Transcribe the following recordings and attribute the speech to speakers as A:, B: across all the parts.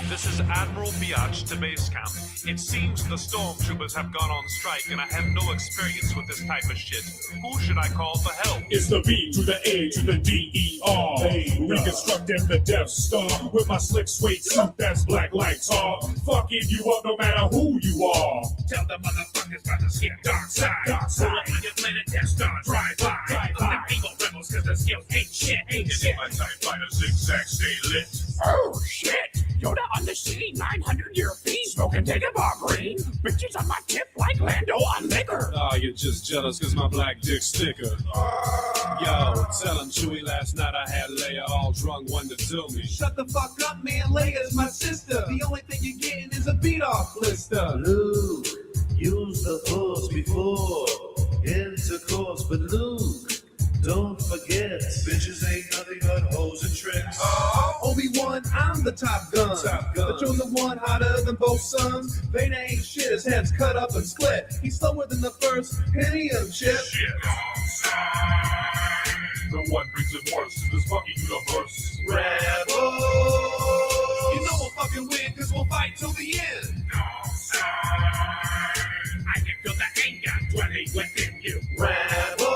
A: This is Admiral Biatch to base camp. It seems the stormtroopers have gone on strike, and I have no experience with this type of shit. Who should I call for help?
B: It's the B to the A to the D-E-R. Reconstructing the Death Star with my slick suede suit that's black like tar. Fucking you up no matter who you are.
C: Tell the motherfuckers about to skip dark side. Pull up on your planet Death Star, drive by. The evil rebels cause the skills ain't shit.
B: My TIE fighter zigzag stay lit.
C: Oh shit! Yoda on the sea, 900-year feet, smoking Dagobah green. Bitches on my tip like Lando on liquor.
B: Ah, you're just jealous cause my black dick's thicker. Yo, tell him Chewie last night I had Leia all drunk, one to do me.
D: Shut the fuck up, man. Leia's my sister. The only thing you're getting is a beat-off blister.
E: Luke, use the Force before intercourse, but Luke, don't forget, bitches ain't nothing but hoes and tricks.
D: Obi-Wan, I'm the Top Gun. The chosen one, hotter than both sons. Vader ain't shit, his head's cut up and split. He's slower than the first Pentium chip.
B: Shit. The one brings it worse in this fucking universe.
D: Rebel. You know we'll fucking win, cause we'll fight till the end.
C: I can feel the anger dwelling within you.
D: Rebel.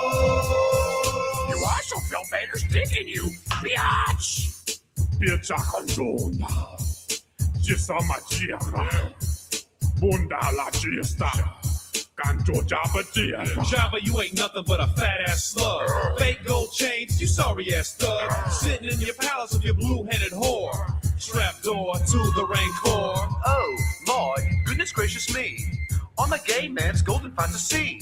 C: You also feel Vader's dick in you, biatch!
B: Piecza handuna. Gisa magia. Bunda la gista. Canto Jabba.
D: Jabba, you ain't nothing but a fat-ass slug. Fake gold chains, you sorry-ass thug. Sitting in your palace with your blue-headed whore. Trapdoor to the Rancor.
A: Oh, my goodness gracious me. On a gay man's golden fantasy.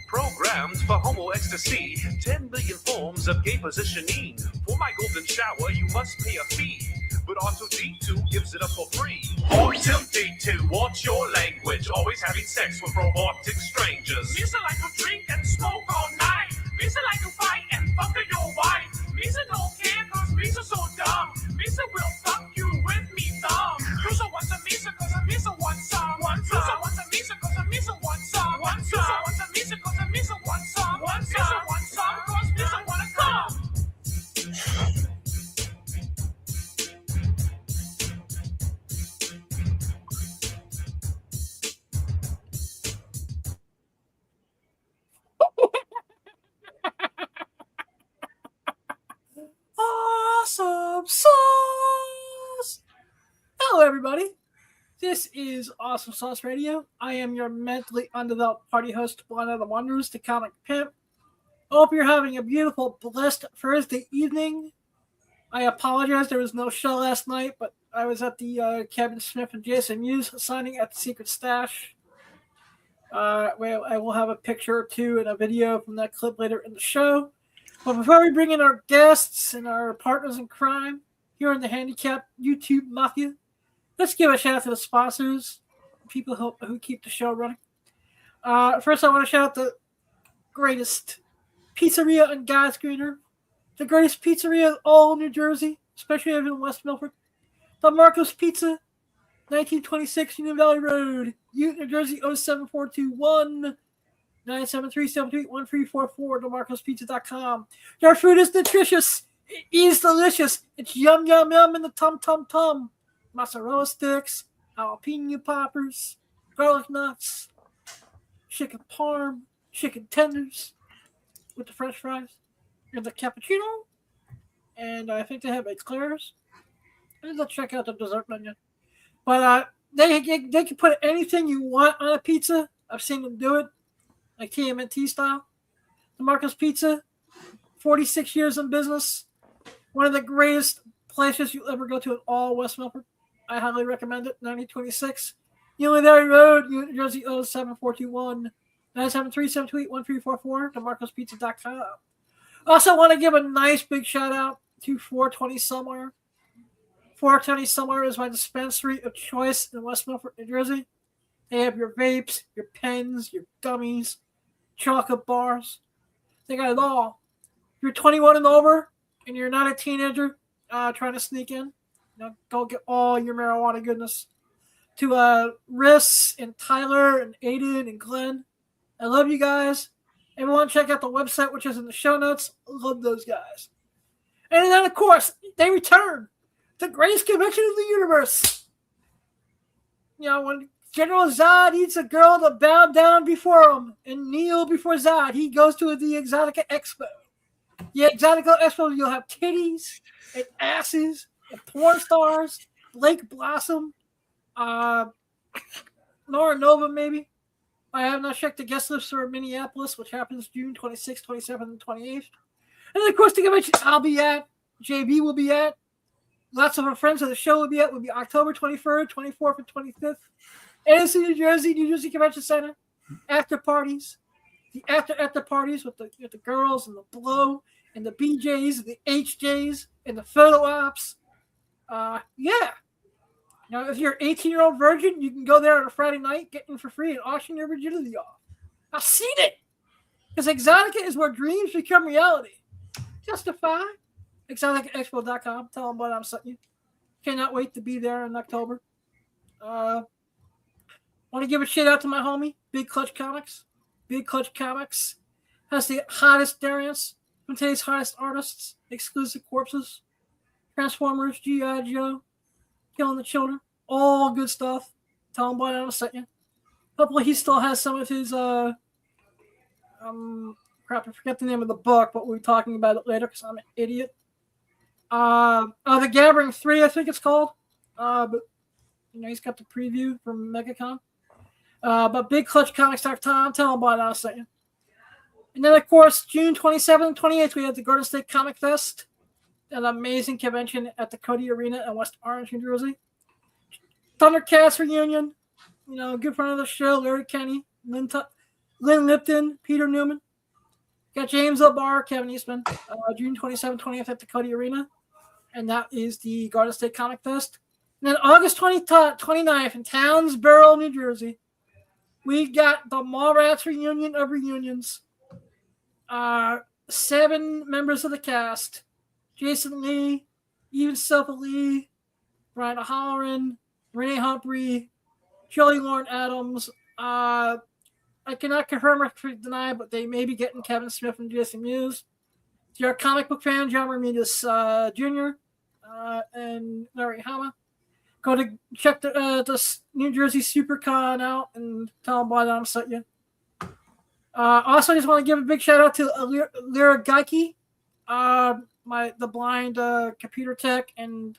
A: Programmed for homo ecstasy. 10 million forms of gay positioning. For my golden shower, you must pay a fee. But R2-D2 gives it up for free. R2-D2, what's your language? Always having sex with robotic strangers.
C: Misa like to drink and smoke all night. Misa like to fight and fuck your wife. Misa don't care cause Misa so dumb. Misa will fuck you with me thumb. Misa wants a Misa cause a Misa wants some. Misa wants a Misa cause a Misa wants some. Misa wants a Misa cause a Misa wants some. Misa wants some cause Misa wanna come.
F: Awesome Sauce! Hello, everybody. This is Awesome Sauce Radio. I am your mentally undeveloped party host, one of the wonders, the comic pimp. Hope you're having a beautiful, blessed Thursday evening. I apologize, there was no show last night, but I was at the Kevin Smith and Jason Mewes signing at the Secret Stash. Where I will have a picture or two and a video from that clip later in the show. But before we bring in our guests and our partners in crime here in the Handicapped YouTube Mafia, let's give a shout out to the sponsors, people who keep the show running. First, I want to shout out the greatest pizzeria in God's Greener, the greatest pizzeria in all New Jersey, especially over in West Milford, the Marco's Pizza, 1926 Union Valley Road, New Jersey 07421. 973-728-1344, DeMarcosPizza.com. Their food is nutritious. It is delicious. It's yum, yum, yum in the tum. Mozzarella sticks, jalapeno poppers, garlic nuts, chicken parm, chicken tenders with the french fries, and the cappuccino. And I think they have eclairs. Let's check out the dessert menu. But they can put anything you want on a pizza. I've seen them do it. Like TMNT style. The Marco's Pizza, 46 years in business. One of the greatest places you'll ever go to in all West Milford. I highly recommend it. 9026 Union Valley Road, New Jersey 07421. 973-728-1344. DeMarcosPizza.com. Also want to give a nice big shout out to 420 Somewhere. 420 Somewhere is my dispensary of choice in West Milford, New Jersey. They have your vapes, your pens, your gummies, chocolate bars. They got it all. If you're 21 and over and you're not a teenager trying to sneak in, go get all your marijuana goodness. To Riss and Tyler and Aiden and Glenn, I love you guys. Everyone check out the website, which is in the show notes. I love those guys. And then, of course, they return. The greatest convention in the universe. when General Zod eats a girl to bow down before him and kneel before Zod, he goes to the Exotica Expo. The Exotica Expo, you'll have titties and asses and porn stars, Blake Blossom, Nora Nova, maybe. I have not checked the guest list for Minneapolis, which happens June 26th, 27th, and 28th. And then, of course, the convention I'll be at, JB will be at, lots of our friends of the show will be October 23rd, 24th, and 25th. Edison, New Jersey Convention Center. After parties. The after parties with the girls and the blow and the BJs and the HJs and the photo ops. Yeah. Now, if you're an 18-year-old virgin, you can go there on a Friday night, get in for free, and auction your virginity off. I've seen it. Because Exotica is where dreams become reality. Justify. ExoticaExpo.com. Tell them what I'm sending you. Cannot wait to be there in October. Want to give a shout out to my homie, Big Clutch Comics. Big Clutch Comics has the hottest variants from today's hottest artists, exclusive corpses, Transformers, G.I. Joe, Killing the Children, all good stuff. Tell him what I'm sending you. Hopefully he still has some of his I forget the name of the book, but we'll be talking about it later because I'm an idiot. The Gathering 3, I think it's called. But he's got the preview from MegaCon. But BigClutchComics.com, tell them what I was saying. And then, of course, June 27th and 28th, we had the Garden State Comic Fest, an amazing convention at the Cody Arena in West Orange, New Jersey. Thundercats reunion, good friend of the show, Larry Kenny, Lynn Lipton, Peter Newman. Got James O'Barr, Kevin Eastman, June 27th, 20th at the Cody Arena. And that is the Garden State Comic Fest. And then August 29th in Townsboro, New Jersey, we got the Mallrats reunion of reunions. 7 members of the cast. Jason Lee, Even Sophia Lee, Brian O'Halloran, Renee Humphrey, Joey Lauren Adams. I cannot confirm or deny, but they may be getting Kevin Smith and Jason Mewes. If you're a comic book fan, John Ramirez Jr. And Larry Hama. Go to check the New Jersey SuperCon out and tell them why I'm set you. Also, I just want to give a big shout out to Lyra Geike, the blind computer tech and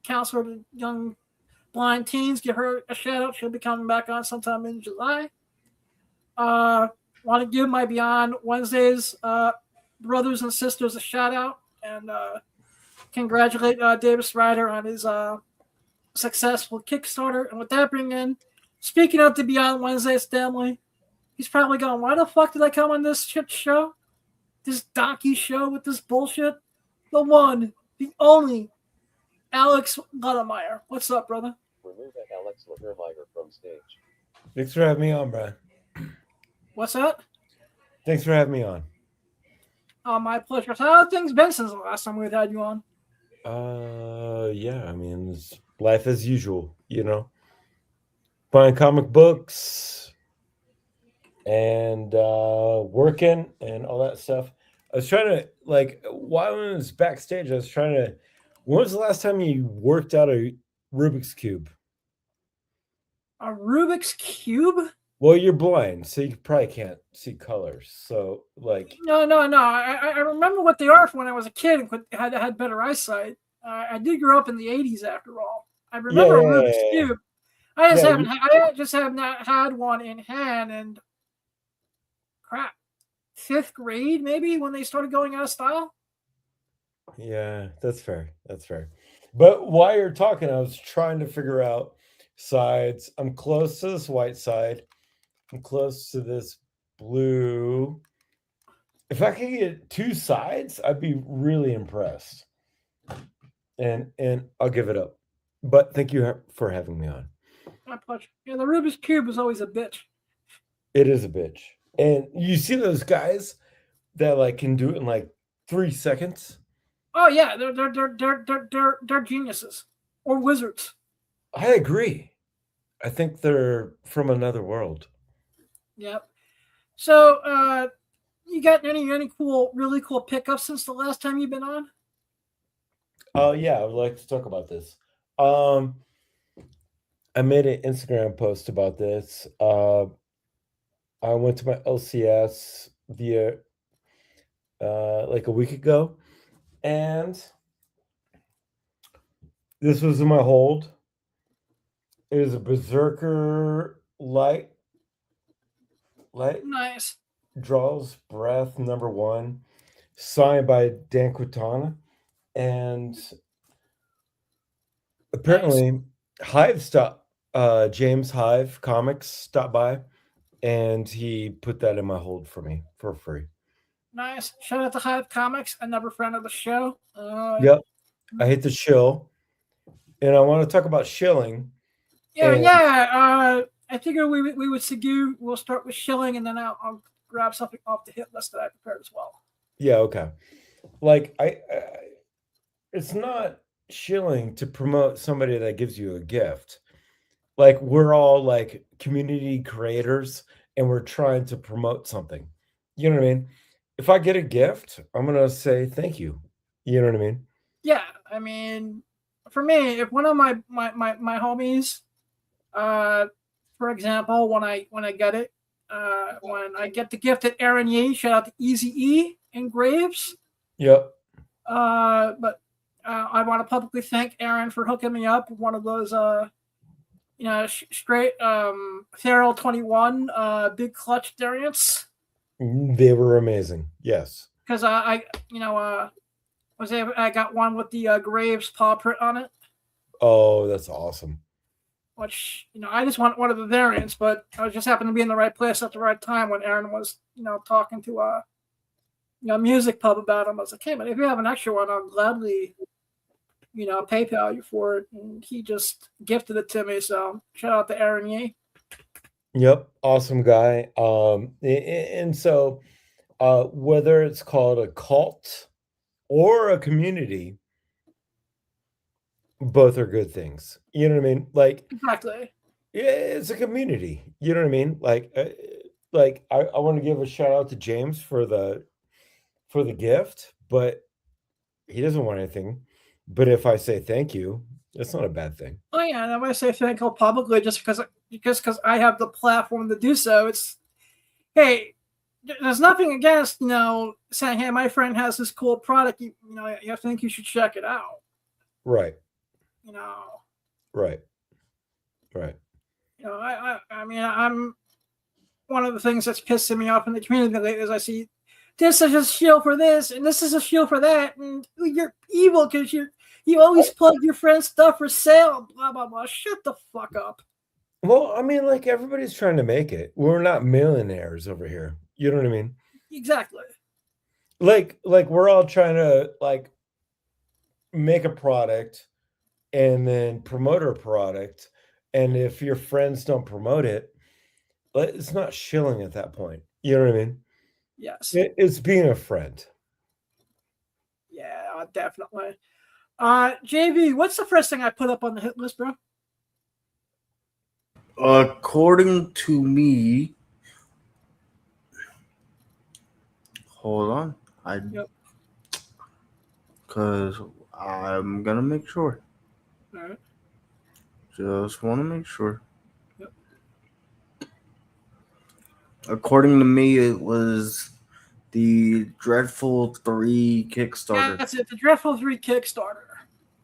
F: counselor to young blind teens. Give her a shout out. She'll be coming back on sometime in July. Want to give my Beyond Wednesdays brothers and sisters a shout out and congratulate Davis Ryder on his successful Kickstarter. And with that speaking of the Beyond Wednesdays family, he's probably going, why the fuck did I come on this shit show? This donkey show with this bullshit? The one, the only, Alex Loademeyer. What's up, brother?
G: Remove Alex Loademeyer from stage.
H: Thanks for having me on, Brian.
F: What's that?
H: Thanks for having me on.
F: Oh, my pleasure. How have things been since the last time we had you on?
H: Yeah, I mean, it's life as usual, buying comic books and working and all that stuff. I was trying to, while I was backstage, when was the last time you worked out a Rubik's Cube?
F: A Rubik's Cube?
H: Well, you're blind, so you probably can't see colors. So,
F: No. I remember what they are from when I was a kid and had better eyesight. I did grow up in the 80s, after all. I remember a Rubik's Cube. I just have not had one in hand, and crap, 5th grade maybe when they started going out of style.
H: Yeah, that's fair. But while you're talking, I was trying to figure out sides. I'm close to this white side. I'm close to this blue. If I could get 2 sides, I'd be really impressed. And I'll give it up. But thank you for having me on.
F: My pleasure. Yeah, the Rubik's Cube is always a bitch.
H: It is a bitch. And you see those guys that can do it in 3 seconds?
F: Oh yeah, they're geniuses or wizards.
H: I agree. I think they're from another world.
F: Yep. So, you got any really cool pickups since the last time you've been on?
H: Yeah, I would like to talk about this. I made an Instagram post about this. I went to my LCS via like a week ago, and this was in my hold. It is a Berserker light
F: Nice.
H: draws breath #1, signed by Dan Quintana, and apparently Hive stopped. James Hive Comics stopped by, and he put that in my hold for me for free.
F: Nice. Shout out to Hive Comics, another friend of the show.
H: Yep, I hate to shill, and I want to talk about shilling.
F: Yeah. I figure we would Segu. We'll start with shilling, and then I'll grab something off the hit list that I prepared as well.
H: Yeah, okay. Like I it's not shilling to promote somebody that gives you a gift. Like we're all like community creators, and we're trying to promote something. You know what I mean? If I get a gift, I'm gonna say thank you. You know what I mean?
F: Yeah, I mean, for me, if one of my homies, for example, when I get it, when I get the gift at Aaron Yee, shout out to Easy E and Graves.
H: Yep.
F: But I want to publicly thank Aaron for hooking me up with one of those, straight Feral 21 big clutch variants.
H: They were amazing. Yes.
F: Because I got one with the Graves paw print on it.
H: Oh, that's awesome.
F: Which, I just want one of the variants, but I just happened to be in the right place at the right time when Aaron was, talking to a music pub about him. I was like, hey, man, if you have an extra one, I'll gladly, PayPal you for it. And he just gifted it to me. So shout out to Aaron Yee.
H: Yep, awesome guy. And so whether it's called a cult or a community, both are good things. You know what I mean? Like
F: Exactly.
H: yeah, it's a community. You know what I mean? Like I want to give a shout out to James for the gift, but he doesn't want anything. But if I say thank you, that's not a bad thing.
F: Oh yeah, and I'm gonna say thank you publicly just because I have the platform to do so. It's hey, there's nothing against saying hey, my friend has this cool product. You think you should check it out.
H: Right.
F: Right. I mean, I'm one of the things that's pissing me off in the community lately is I see this is a shield for this and this is a shield for that, and you're evil because you always plug your friend's stuff for sale. Blah blah blah. Shut the fuck up.
H: Well, I mean, like everybody's trying to make it. We're not millionaires over here. You know what I mean?
F: Exactly.
H: Like we're all trying to like make a product and then promote our product. And if your friends don't promote it, it's not shilling at that point. You know what I mean?
F: Yes.
H: It's being a friend.
F: Yeah, definitely. JV, what's the first thing I put up on the hit list, bro?
I: According to me, hold on. Because I'm gonna make sure.
F: All right.
I: Just want to make sure.
F: Yep.
I: According to me, it was the Dreadful 3 Kickstarter.
F: Yeah, that's it. The Dreadful 3 Kickstarter.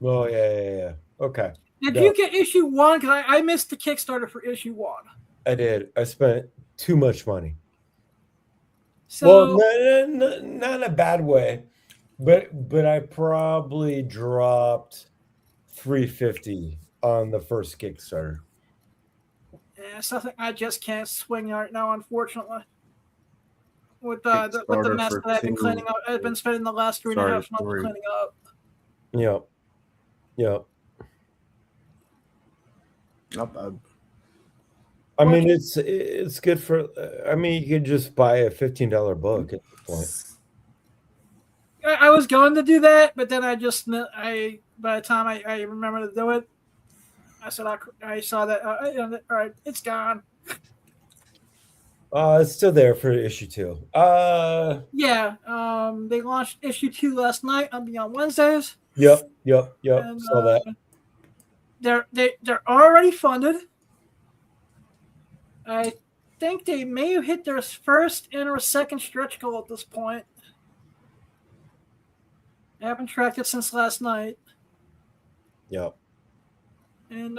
H: Oh, yeah. Okay.
F: Did you get issue 1? Because I missed the Kickstarter for issue 1.
H: I did. I spent too much money.
F: So,
H: well, not in a bad way, but I probably dropped $350 on the first Kickstarter.
F: yeah, something I just can't swing right now, unfortunately. With the mess that I've been cleaning up, I've been spending the last 3.5 months cleaning up.
H: Yep.
I: Not bad.
H: I mean, it's good for. I mean, you could just buy a $15 book at this point.
F: I was going to do that, but then by the time I remember to do it, I said I saw that. All right, it's gone.
H: It's still there for issue 2.
F: Yeah. They launched issue 2 last night on Beyond Wednesdays.
H: Yep.
F: And,
H: Saw that.
F: they're already funded. I think they may have hit their first and or second stretch goal at this point. I haven't tracked it since last night.
H: Yep.
F: And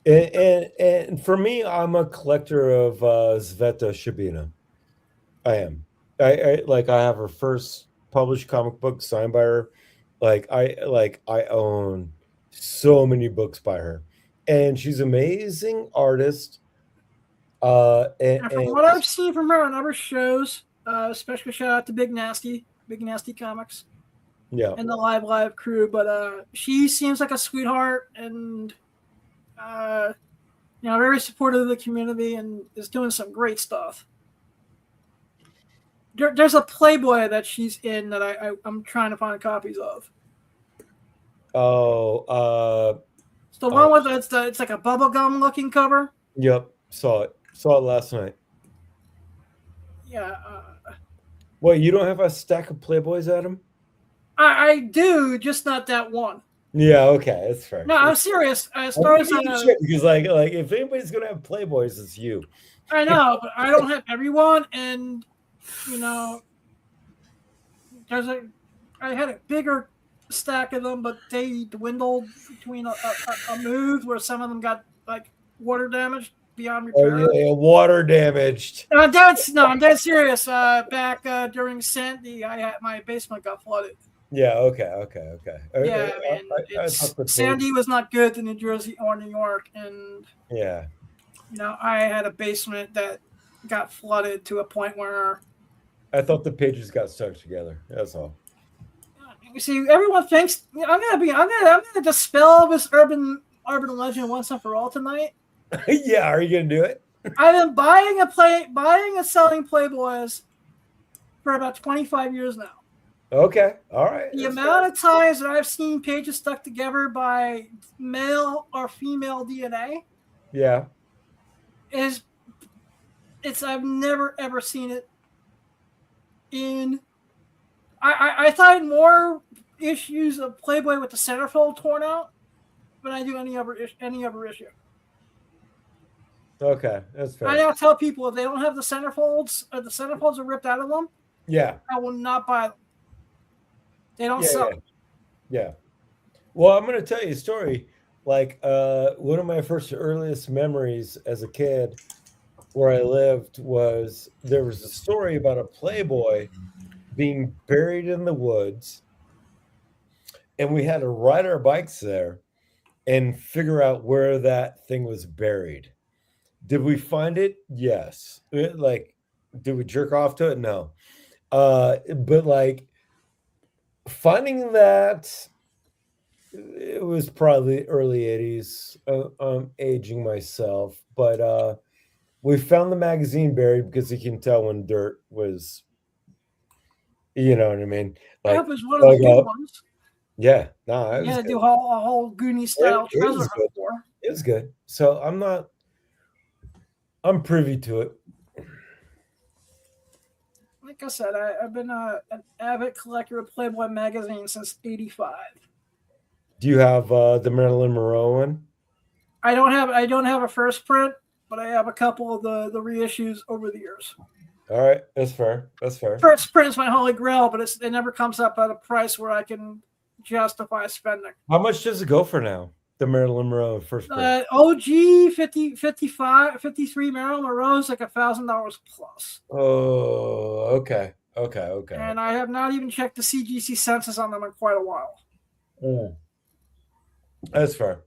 H: And for me, I'm a collector of Sveta Shabina. I am. I have her first published comic book signed by her. I own so many books by her, and she's an amazing artist.
F: from what I've seen from her on other shows, especially shout out to Big Nasty Comics, and the Live crew. But she seems like a sweetheart, and very supportive of the community, and is doing some great stuff. There's a Playboy that she's in that I'm trying to find copies of. It's the one with it's like a bubblegum looking cover.
H: Yep, saw it last night.
F: Yeah.
H: Well, you don't have a stack of Playboys, Adam?
F: I do, just not that one.
H: Yeah, okay, that's fair.
F: No, I'm serious. As far as
H: because like if anybody's gonna have Playboys, it's you.
F: I know, but I don't have everyone, and I had a bigger stack of them, but they dwindled between a move where some of them got like water damaged beyond repair.
H: Oh yeah, water damaged.
F: I'm dead serious. Back during Sandy, my basement got flooded.
H: Yeah. Okay.
F: Yeah, Sandy was not good to New Jersey or New York, and
H: yeah,
F: I had a basement that got flooded to a point where
H: I thought the pages got stuck together. That's all.
F: You see, everyone thinks I'm gonna dispel this urban legend once and for all tonight.
H: Yeah, are you gonna do it?
F: I've been buying and selling Playboys for about 25 years now.
H: Okay, all right.
F: The amount of times that I've seen pages stuck together by male or female DNA,
H: yeah,
F: I've never ever seen it. I find more issues of Playboy with the centerfold torn out than I do any other issue.
H: Okay, that's fair.
F: I now tell people if they don't have the centerfolds, or the centerfolds are ripped out of them,
H: yeah,
F: I will not buy them. They don't sell.
H: Yeah. Well, I'm going to tell you a story. Like one of my first earliest memories as a kid where I lived was there was a story about a Playboy being buried in the woods, and we had to ride our bikes there and figure out where that thing was buried. Did we find it? Yes. Did we jerk off to it? No. But like finding that, it was probably early 80s. I'm aging myself, but we found the magazine buried because you can tell when dirt was, you know what I mean?
F: Like, that was one of the good ones.
H: Yeah, no,
F: you had to do a whole Goonie style treasure hunt for.
H: It was good. So I'm privy to it.
F: Like I said, I've been an avid collector of Playboy magazine since '85.
H: Do you have the Marilyn Monroe one?
F: I don't have a first print, but I have a couple of the reissues over the years.
H: All right, that's fair.
F: First print is my holy grail, but it never comes up at a price where I can justify spending.
H: How much does it go for now? The Marilyn Monroe first print.
F: OG 53 Marilyn Monroe is like $1,000 plus.
H: Oh, okay.
F: And I have not even checked the CGC census on them in quite a while.
H: That's fair.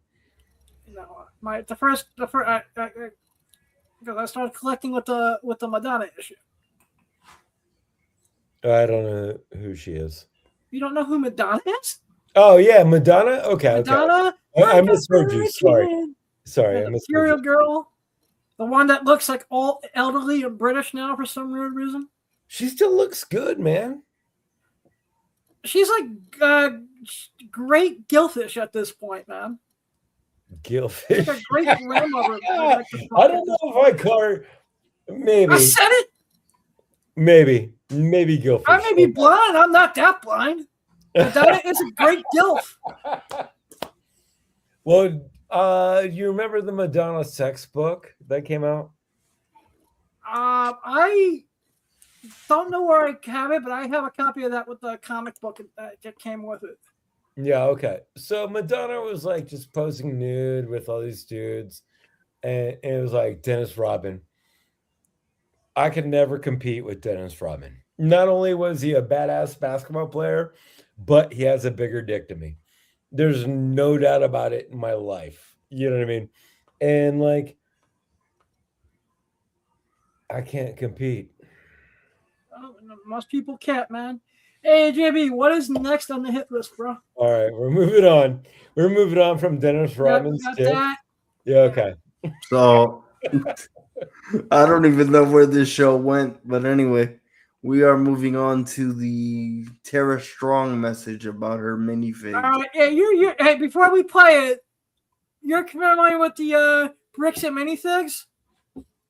F: Because I started collecting with the Madonna issue.
H: I don't know who she is.
F: You don't know who Madonna is?
H: Oh yeah, Madonna. Okay,
F: Madonna.
H: Okay. I misheard you. Sorry.
F: The Imperial Girl, the one that looks like all elderly and British now for some weird reason.
H: She still looks good, man.
F: She's like great Gilfish at this point, man.
H: Gilfish.
F: Like a great grandmother.
H: I don't know if I call her. Maybe.
F: I said it.
H: Maybe Gilfish.
F: I may be blind. I'm not that blind. Madonna is a great Gilf.
H: Well, You remember the Madonna sex book that came out?
F: I don't know where I have it, but I have a copy of that with the comic book that came with it.
H: Yeah, okay. So Madonna was like just posing nude with all these dudes, and it was like Dennis Rodman. I could never compete with Dennis Rodman. Not only was he a badass basketball player, but he has a bigger dick than me. There's no doubt about it in my life. You know what I mean? And like, I can't compete.
F: Oh, most people can't, man. Hey, JB, what is next on the hit list, bro?
H: All right, we're moving on. We're moving on from Dennis Rodman's
F: got
H: dick.
F: that.
H: Yeah, okay.
I: So I don't even know where this show went, but anyway, we are moving on to the Tara Strong message about her minifig.
F: All right, yeah, hey, before we play it, you're familiar with the bricks and minifigs?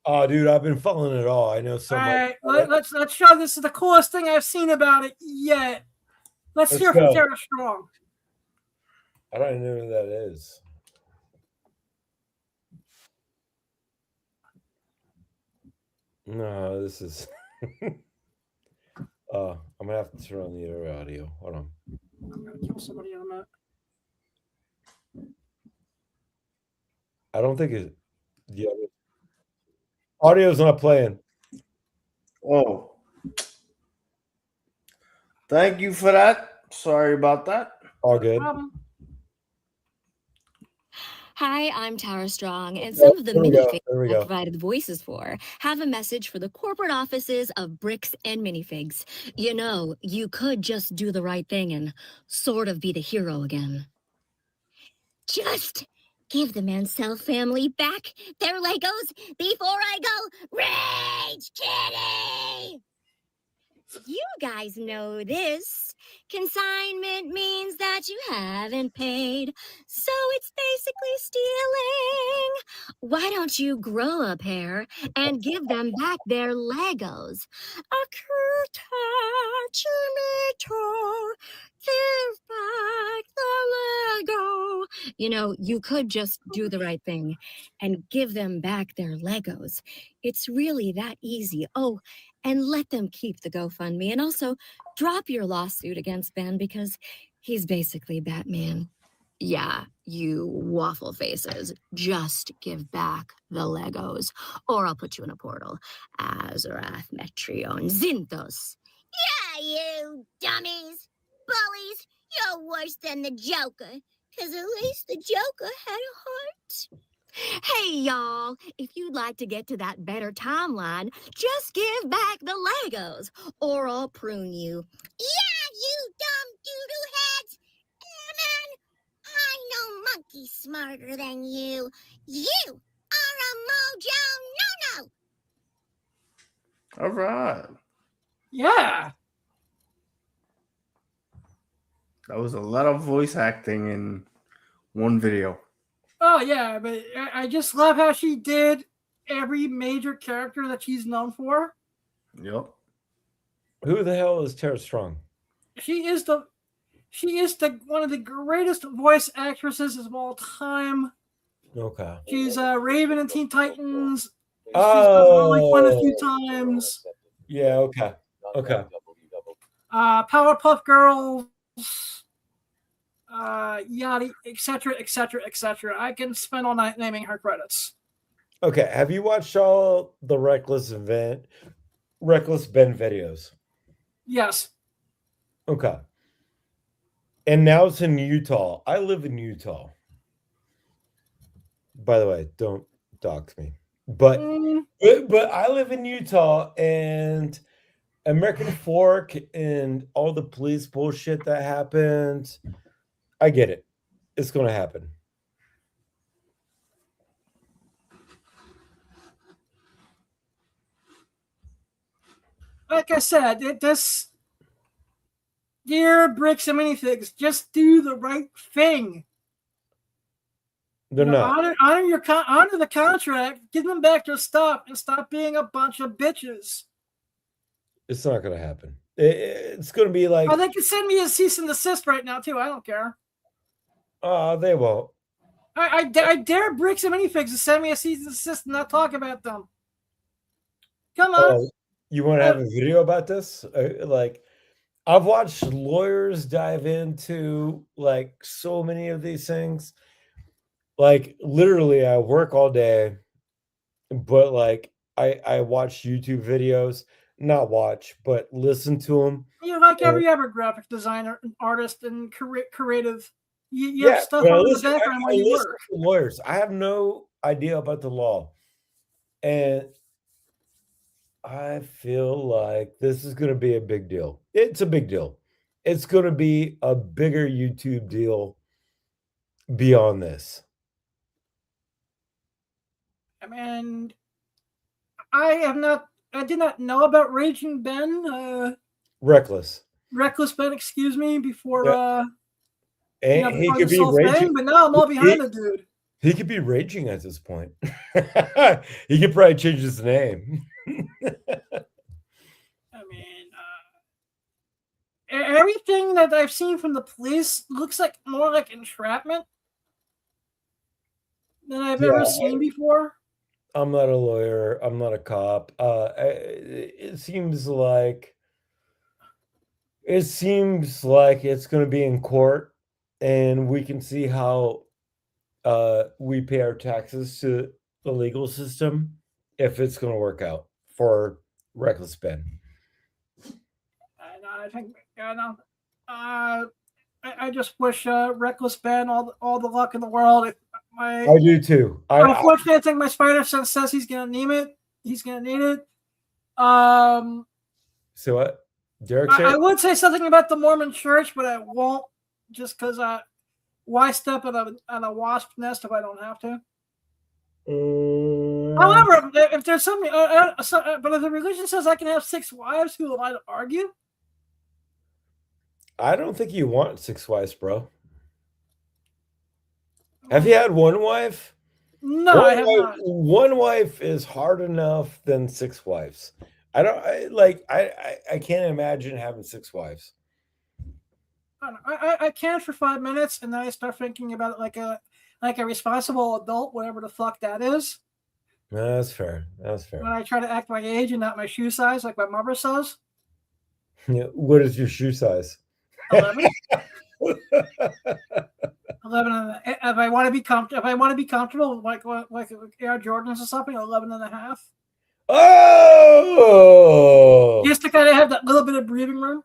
H: Oh, dude, I've been following it all. I know so
F: All
H: much.
F: right, let's show this is the coolest thing I've seen about it yet. Let's hear
H: go.
F: from Tara Strong.
H: I don't even know who that is. No, this is. I'm gonna have to turn on the other audio. Hold on.
F: I'm gonna kill somebody on that.
H: I don't think it. The other audio's not playing.
I: Oh, thank you for that. Sorry about that.
H: All good.
J: Hi, I'm Tara Strong, and some of the
H: There we go.
J: minifigs
H: There we
J: I
H: go.
J: provided the voices for have a message for the corporate offices of bricks and minifigs. You know, you could just do the right thing and sort of be the hero again. Just give the Mansell family back their Legos before I go Rage Kitty! You guys know this. Consignment means that you haven't paid, so it's basically stealing. Why don't you grow a pair and give them back their Legos? Give back the Lego. You know, you could just do the right thing and give them back their Legos. It's really that easy. Oh, and let them keep the GoFundMe. And also drop your lawsuit against Ben because he's basically Batman. Yeah, you waffle faces. Just give back the Legos, or I'll put you in a portal. Azarath, Metrion, Zinthos. Yeah, you dummies. Bullies, you're worse than the Joker, because at least the Joker had a heart. Hey, y'all, if you'd like to get to that better timeline, just give back the Legos, or I'll prune you. Yeah, you dumb doo-doo heads! Man, I know monkey smarter than you. You are a mojo no-no!
I: All right.
F: Yeah.
I: That was a lot of voice acting in one video.
F: Oh, yeah, but I just love how she did every major character that she's known for.
I: Yep.
H: Who the hell is Tara Strong?
F: She is the one of the greatest voice actresses of all time.
H: Okay.
F: She's Raven in Teen Titans. She's done Harley Quinn a few times.
H: Yeah, okay. Okay.
F: Powerpuff Girls. Yachty, etc., etc., etc. I can spend all night naming her credits.
H: Okay. Have you watched all the Reckless Ben videos?
F: Yes.
H: Okay. And now it's in Utah. I live in Utah. By the way, don't dox me. But I live in Utah, and American Fork and all the police bullshit that happened. I get it. It's going to happen.
F: Like I said, dear bricks and minifigs, just do the right thing.
H: They're not.
F: Honor the contract, give them back their stuff, and stop being a bunch of bitches.
H: It's not going to happen. It's going to be like.
F: Oh, they can send me a cease and desist right now too. I don't care.
H: They won't.
F: I dare Bricks and Minifigs to send me a cease and desist and not talk about them. Come on.
H: Oh, you want to have a video about this? Like, I've watched lawyers dive into like so many of these things. Like, literally, I work all day, but like, I watch YouTube videos, not watch, but listen to them.
F: You like every other graphic designer, and artist, and creative. You
H: Yeah,
F: have stuff
H: but
F: on the background where you
H: listen
F: work.
H: to lawyers. I have no idea about the law, and I feel like this is going to be a big deal. It's a big deal. It's going to be a bigger YouTube deal beyond this.
F: I mean, I did not know about Raging Ben,
H: Reckless.
F: Reckless Ben, excuse me, before
H: And he
F: before
H: could
F: this
H: be
F: whole
H: raging.
F: thing, but now I'm all behind the dude.
H: He could be raging at this point. He could probably change his name.
F: I mean, everything that I've seen from the police looks like more like entrapment than I've ever seen before.
H: I'm not a lawyer. I'm not a cop. It seems like it's going to be in court, and we can see how we pay our taxes to the legal system if it's going to work out for Reckless Ben.
F: And I think, I just wish Reckless Ben all the luck in the world.
H: I do too.
F: Unfortunately, I think my Spider Sense says he's gonna need it. He's gonna need it.
H: So what? Derek said?
F: I would say something about the Mormon Church, but I won't, just because why step on a wasp nest if I don't have to? However, if there's something, but if the religion says I can have 6 wives, who am I to argue?
H: I don't think you want 6 wives, bro. Have you had one wife?
F: No, I have not.
H: One wife is hard enough than 6 wives. I can't imagine having 6 wives.
F: I can for 5 minutes, and then I start thinking about it like a responsible adult, whatever the fuck that is.
H: No, that's fair. That's fair.
F: When I try to act my age and not my shoe size, like my mother says.
H: Yeah, what is your shoe size?
F: 11. 11. If I want to be comfortable, like Air Jordans or something, 11 and a half.
H: Oh,
F: Just to kind of have that little bit of breathing room.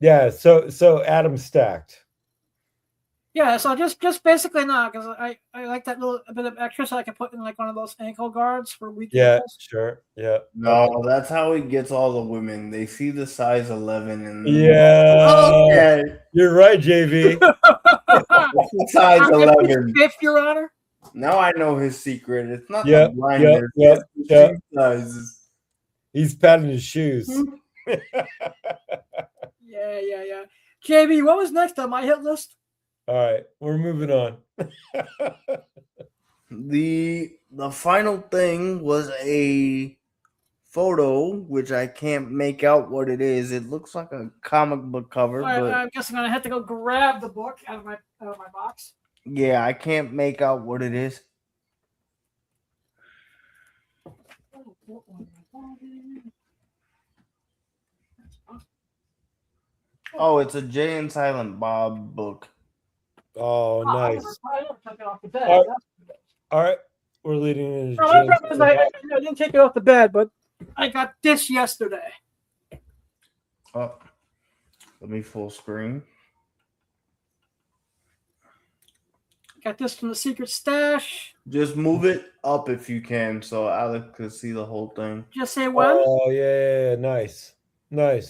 H: Yeah. So Adam stacked.
F: Yeah. So just basically not, because I like that little bit of extra, so I can put in like one of those ankle guards for weak ankles.
H: Sure. Yeah.
I: No, that's how he gets all the women. They see the size 11 and
H: yeah. You're right, JV.
I: Size 11.
F: Fifth, Your Honor.
I: Now I know his secret. It's not the blindness.
H: Yep.
I: Sizes.
H: He's patting his shoes.
F: Yeah. JV, what was next on my hit list?
H: All right, we're moving on.
I: The final thing was a photo, which I can't make out what it is. It looks like a comic book cover, but
F: I guess I'm gonna have to go grab the book out of my box.
I: Yeah, I can't make out what it is. Oh, it's a Jay and Silent Bob book.
H: Oh, nice.
F: I took it off the bed.
H: All right. We're leading into
F: my problem is I didn't take it off the bed, but I got this yesterday.
I: Oh, let me full screen.
F: Got this from the secret stash.
I: Just move it up if you can, so Alex can see the whole thing.
F: Just say when.
H: Oh yeah, nice.
F: Jay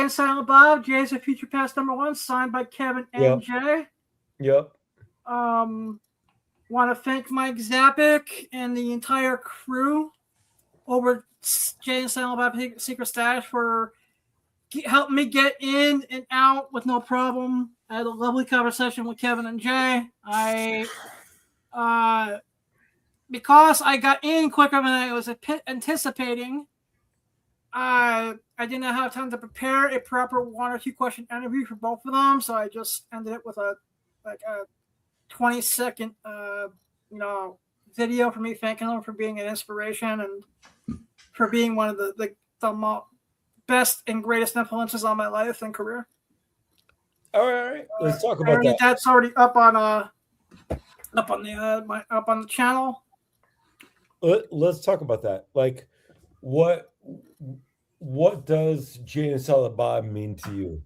F: and Silent Bob, Jay's a Future Past #1, signed by Kevin and Jay.
H: Yep.
F: Want to thank Mike Zappick and the entire crew over Jay and Silent Bob Secret Stash for helping me get in and out with no problem. I had a lovely conversation with Kevin and Jay. Because I got in quicker than I was anticipating, I didn't have time to prepare a proper 1 or 2 question interview for both of them, so I just ended it with a 20-second, video for me thanking him for being an inspiration and for being one of the best and greatest influences on my life and career.
H: All right. Let's talk about that.
F: That's already up on the channel.
H: Let's talk about that. Like, what does Jay and Silent Bob mean to you?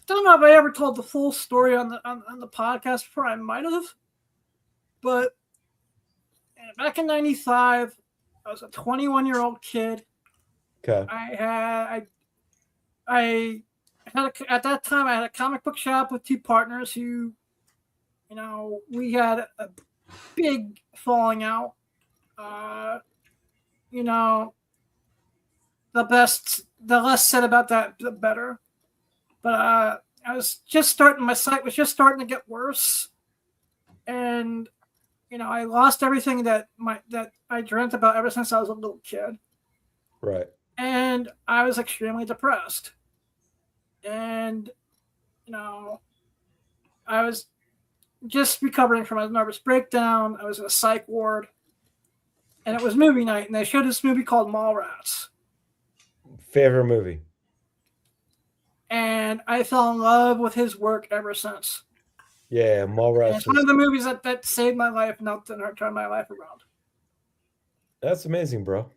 F: Don't know if I ever told the full story on the podcast before. I might have, but back in '95, I was a 21-year-old kid.
H: Okay.
F: I had at that time I had a comic book shop with two partners who, we had a big falling out. The less said about that, the better. But my site was just starting to get worse, and I lost everything that I dreamt about ever since I was a little kid.
H: Right.
F: And I was extremely depressed. And I was just recovering from a nervous breakdown. I was in a psych ward, and it was movie night, and they showed this movie called Mallrats.
H: Favorite movie.
F: And I fell in love with his work ever since.
H: Yeah, Mallrats.
F: It's one of the movies that saved my life and helped turn my life around.
H: That's amazing, bro.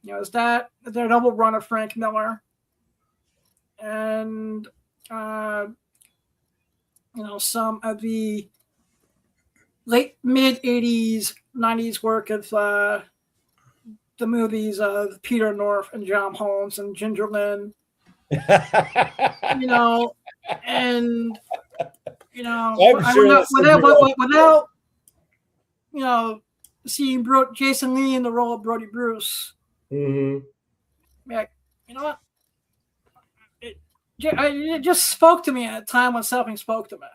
F: It's their double run of Frank Miller, and some of the late mid '80s, '90s work of the movies of Peter North and John Holmes and Ginger Lynn. And without seeing Jason Lee in the role of Brody Bruce.
H: Mm-hmm.
F: Yeah, you know what? It just spoke to me at a time when something spoke to me.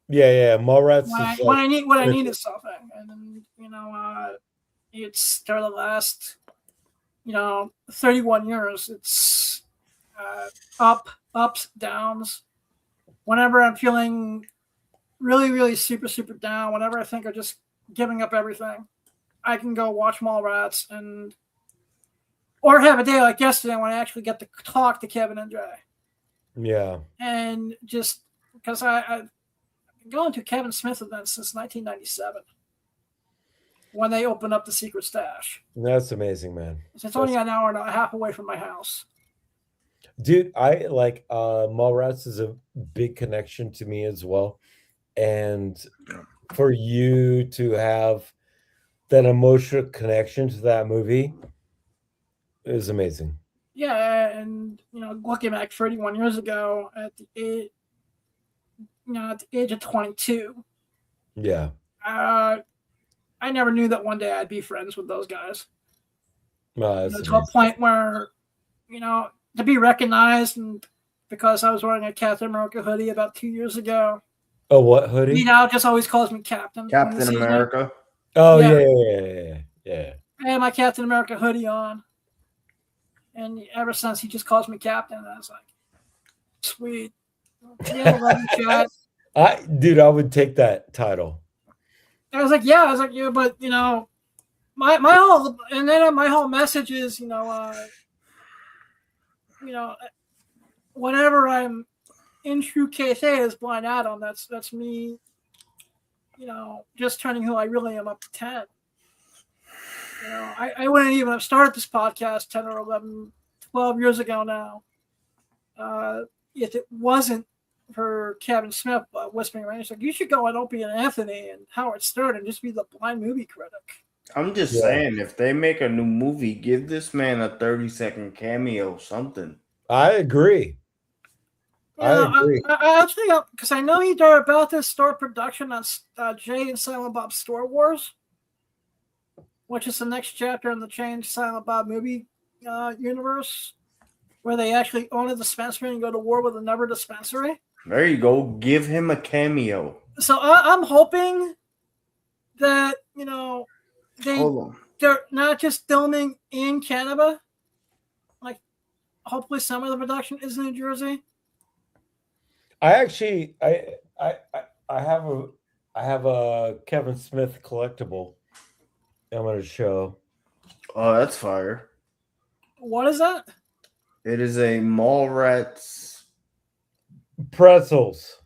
H: Yeah. Mallrats.
F: When I needed something, and then it's for the last 31 years. It's ups, downs. Whenever I'm feeling really, really super, super down, whenever I think of just giving up everything, I can go watch Mallrats or have a day like yesterday when I actually get to talk to Kevin and Jay.
H: Yeah.
F: And just because I've been going to Kevin Smith events since 1997 when they opened up the Secret Stash.
H: That's amazing, man.
F: It's only an hour and a half away from my house.
H: Dude, I like Mallrats is a big connection to me as well. And for you to have that emotional connection to that movie is amazing.
F: Yeah, and looking back 31 years ago at the age of 22.
H: Yeah.
F: I never knew that one day I'd be friends with those guys.
H: To
F: a point where, to be recognized, and because I was wearing a Captain America hoodie about 2 years ago.
H: Oh, what hoodie?
F: He now just always calls me Captain.
I: Captain America.
H: Oh, yeah.
F: I had my Captain America hoodie on. And ever since, he just calls me Captain. And I was like, sweet. Yeah, love you, chat.
H: I would take that title.
F: I was like, yeah, but my whole message is, whenever I'm in true kayfabe as Blind Adam, that's me, just turning who I really am up to 10. I wouldn't even have started this podcast 10 or 11, 12 years ago now, if it wasn't for Kevin Smith whispering around. He's like, you should go on Opie and Anthony and Howard Stern and just be the blind movie critic.
I: I'm just saying, if they make a new movie, give this man a 30-second cameo, something.
H: I agree. I agree.
F: I actually, because I know he did about this start production on Jay and Silent Bob's Store Wars, which is the next chapter in the Change Silent Bob movie universe, where they actually own a dispensary and go to war with another dispensary.
I: There you go. Give him a cameo.
F: So I'm hoping that, they're not just filming in Canada. Like, hopefully some of the production is in New Jersey.
H: I actually I have a Kevin Smith collectible I'm gonna show.
I: Oh, that's fire.
F: What is that?
I: It is a Mallrats.
H: Pretzels.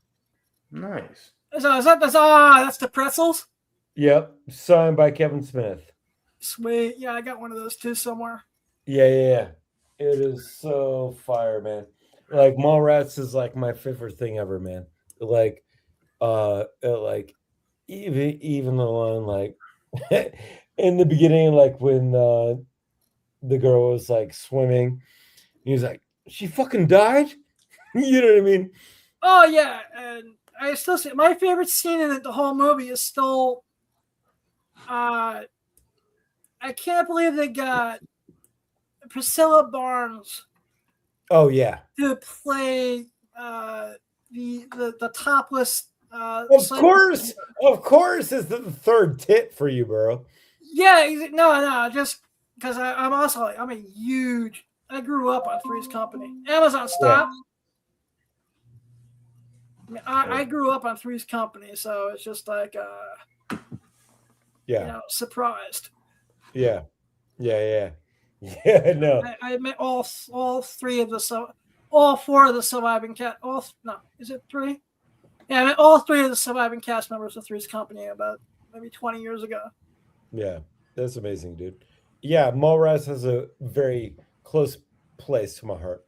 I: Nice.
F: That's the pretzels?
H: Yep. Signed by Kevin Smith.
F: Sweet. Yeah, I got one of those too somewhere.
H: Yeah. It is so fire, man. Like Mallrats is like my favorite thing ever, man. Like like even the one like in the beginning, like when the girl was like swimming, he was like, she fucking died. You know what I mean?
F: Oh yeah, and I still say my favorite scene in the whole movie is still. I can't believe they got Priscilla Barnes
H: Oh yeah.
F: to play the topless.
H: Of course, is the third tit for you, bro.
F: Yeah, no, just because I'm also I'm a huge. I grew up on Three's Company. Amazon stop.
H: Yeah.
F: I grew up on Three's Company, so it's just like surprised.
H: Yeah. No.
F: I met all three of all four of the surviving cat. Is it three? Yeah, I met all three of the surviving cast members of Three's Company about maybe 20 years ago.
H: Yeah, that's amazing, dude. Yeah, Mallrats has a very close place to my heart.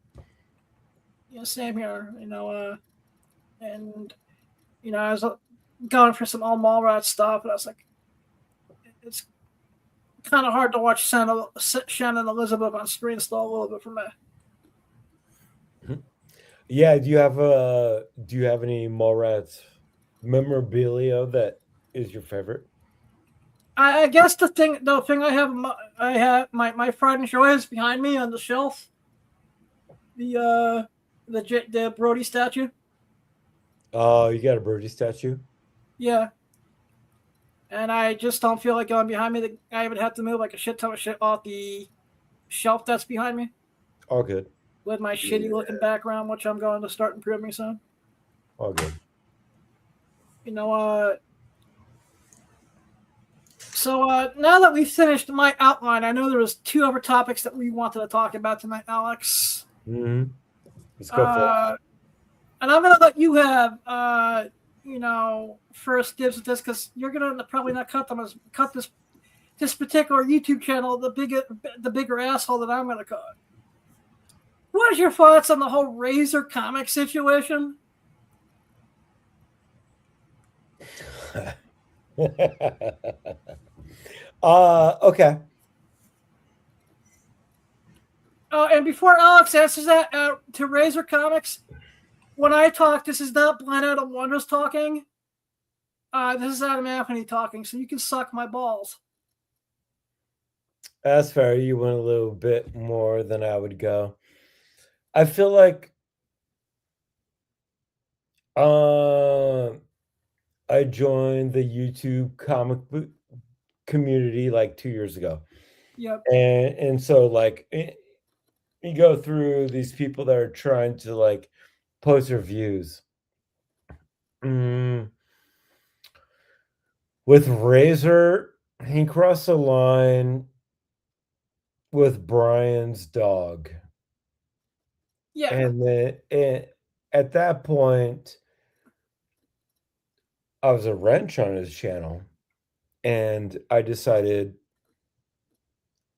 F: Yeah, same here. And I was going for some old Mallrats stuff, and I was like, it's kind of hard to watch Shannon Elizabeth on screen still a little bit for me.
H: Yeah, do you have any Mallrats memorabilia that is your favorite?
F: I guess the thing I have my friend Joy's behind me on the shelf. The Brody statue.
H: Oh, you got a Brody statue?
F: Yeah. And I just don't feel like going behind me. I would have to move like a shit ton of shit off the shelf that's behind me.
H: All good.
F: With my shitty looking background, which I'm going to start improving soon.
H: All good.
F: So now that we've finished my outline, I know there was 2 other topics that we wanted to talk about tonight, Alex.
H: Mm-hmm. Let's go for it.
F: And I'm gonna let you have first dibs at this because you're gonna probably not cut this particular YouTube channel the bigger asshole that I'm gonna cut. What is your thoughts on the whole Razor comic situation?
H: Okay.
F: And before Alex answers that, to Razor Comics, when I talk, this is not Blind Adam Wonders talking. This is Adam Anthony talking, so you can suck my balls.
H: That's fair. You went a little bit more than I would go. I feel like I joined the YouTube comic book community like 2 years ago.
F: Yep.
H: And so like you go through these people that are trying to like post reviews. With Razor, he crossed the line with Brian's dog.
F: Yeah.
H: And then at that point, I was a wrench on his channel. And I decided,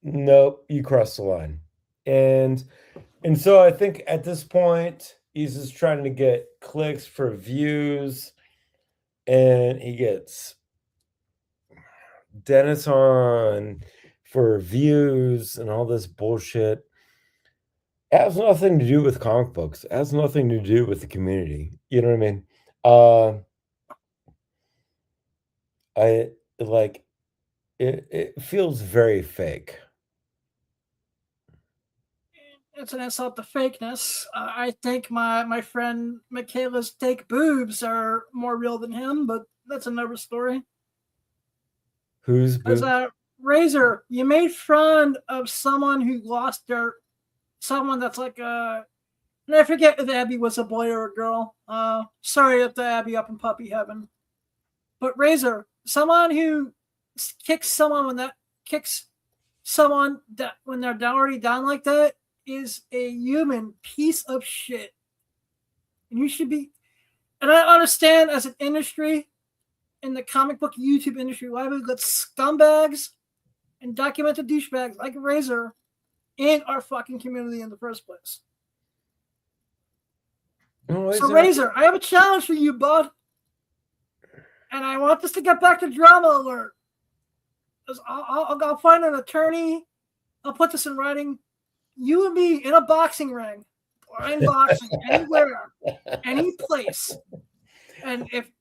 H: nope, you crossed the line. And so I think at this point, he's just trying to get clicks for views. And he gets Dennis on for views and all this bullshit. It has nothing to do with comic books. It has nothing to do with the community. You know what I mean? It feels very fake.
F: It's an insult to fakeness. I think my friend Michaela's fake boobs are more real than him, but that's another story.
H: Who's boobs?
F: Razor, you made fun of someone who lost someone that's like not And I forget if Abby was a boy or a girl. Sorry if the Abby up in puppy heaven. But Razor, someone who kicks someone when they're already down like that is a human piece of shit. And you should be. And I understand as an industry, in the comic book YouTube industry, why we got scumbags and documented douchebags like Razor in our fucking community in the first place. So Razor, I have a challenge for you, bud. And I want this to get back to drama alert. I'll find an attorney. I'll put this in writing. You and me in a boxing ring, blind boxing, anywhere, any place. And if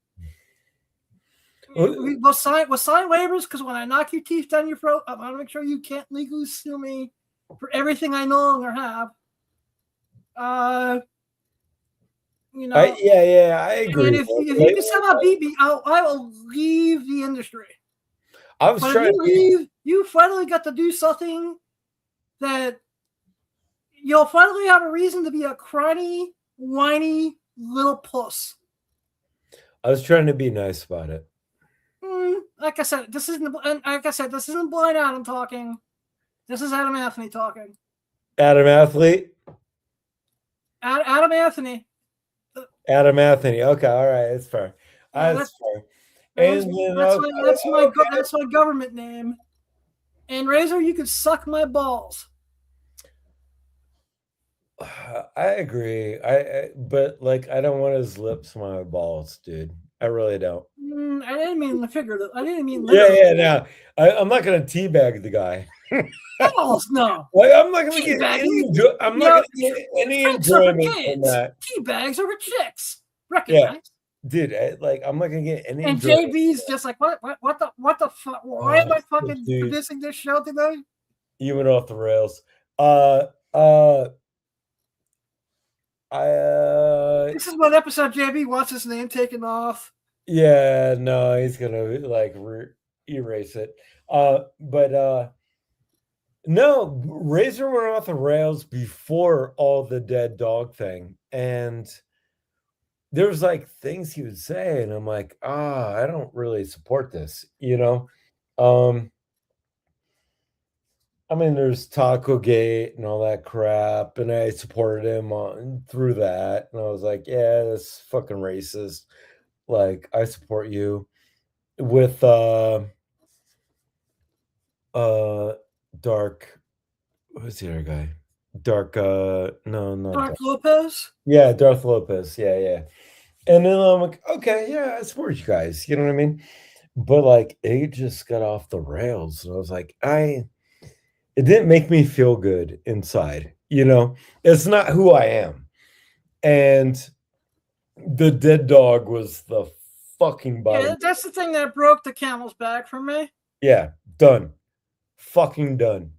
F: we'll sign waivers, because when I knock your teeth down your throat, I want to make sure you can't legally sue me for everything I no longer have.
H: I agree.
F: And if you can somehow beat me, I will leave the industry. You finally got to do something that you'll finally have a reason to be a crying, whiny little puss.
H: I was trying to be nice about it.
F: Like I said, this isn't Blind Adam talking. This is Adam Anthony talking.
H: Adam Athlete?
F: Adam Anthony.
H: Adam Anthony. Okay, all right, it's fair. That's fair.
F: That's my government name. And Razor, you could suck my balls.
H: I agree. But I don't want his lips on my balls, dude. I really don't.
F: I didn't mean the figurative. I didn't mean
H: literally. No. I'm not gonna teabag the guy.
F: Balls, no.
H: I'm not gonna get any. I'm not gonna get any enjoyment from that.
F: Teabags over chicks. Recognize.
H: Yeah. Dude, I'm not gonna get any.
F: And JB's just like, what the fuck? Why am I fucking producing this show today?
H: You went off the rails.
F: This is what episode JB wants his name taken off.
H: Yeah, no, he's gonna erase it. No, Razor went off the rails before all the dead dog thing, and there was things he would say, and I'm like, I don't really support this, I mean, there's Taco Gate and all that crap, and I supported him through that, and I was like, yeah, that's fucking racist. I support you with Dark. Who's the other guy? Dark. No, not
F: Dark Lopez.
H: Yeah, Darth Lopez. Yeah. And then I'm like, okay, yeah, I support you guys. You know what I mean? But it just got off the rails, and I was like, it didn't make me feel good inside. It's not who I am. And the dead dog was the fucking bottom.
F: Yeah, that's the thing that broke the camel's back for me.
H: Yeah, done. Fucking done.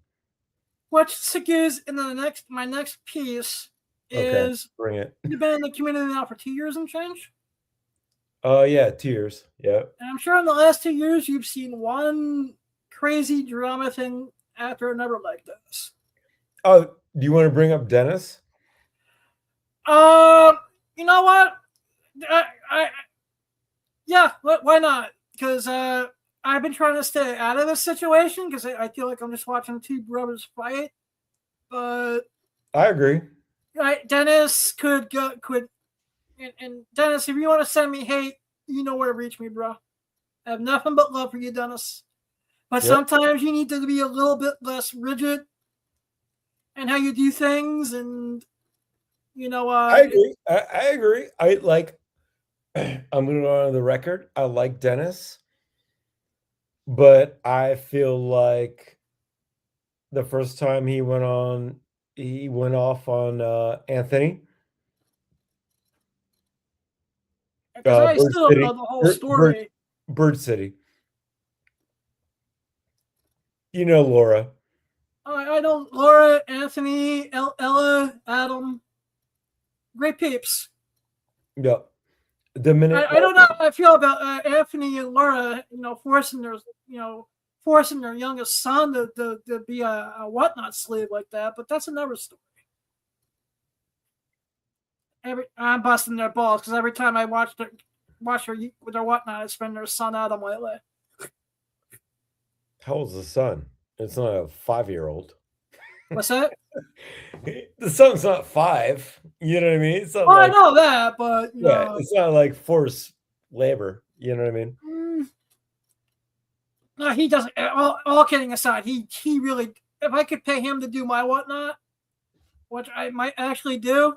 F: What segues into my next piece is,
H: bring it.
F: You've been in the community now for 2 years and change?
H: Yeah, 2 years. Yeah.
F: And I'm sure in the last 2 years you've seen one crazy drama thing after another like this.
H: Oh, do you want to bring up Dennis?
F: You know what? Yeah, why not? Because I've been trying to stay out of this situation because I feel like I'm just watching two brothers fight. But
H: I agree.
F: Right, Dennis could. And Dennis, if you want to send me hate, you know where to reach me, bro. I have nothing but love for you, Dennis. But sometimes you need to be a little bit less rigid in how you do things, and I
H: agree. I agree. I'm going to go on the record. I like Dennis, but I feel like the first time he went off on Anthony.
F: Because I still don't know the whole story.
H: Bird City. You know Laura.
F: I know Laura, Anthony, Ella, Adam. Great peeps.
H: Yeah. The minute
F: I don't know how I feel about Anthony and Laura, forcing their youngest son to be a whatnot slave like that, but that's another story. I'm busting their balls because every time I watch their whatnot, I spend their son out on my way.
H: How old's the son? It's not a 5-year-old.
F: What's that?
H: The son's not 5. You know what I mean? It's not
F: Well,
H: like,
F: I know that, but
H: yeah, it's not like forced labor. You know what I mean?
F: No, he doesn't. All kidding aside, he really. If I could pay him to do my whatnot, which I might actually do.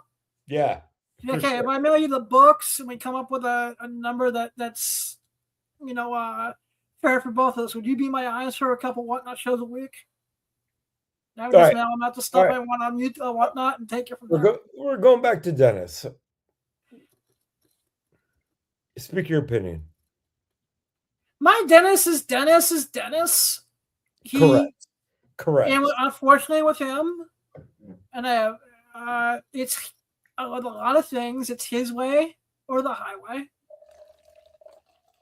H: Yeah.
F: Okay,
H: sure.
F: if I mail you the books and we come up with a number that's fair for both of us, would you be my eyes for a couple whatnot shows a week? Now we just mail them out the stuff I want on YouTube, whatnot, and take it from there.
H: We're going back to Dennis. Speak your opinion.
F: My Dennis is Dennis.
H: Correct.
F: And unfortunately with him, and I have, it's a lot of things. It's his way or the highway.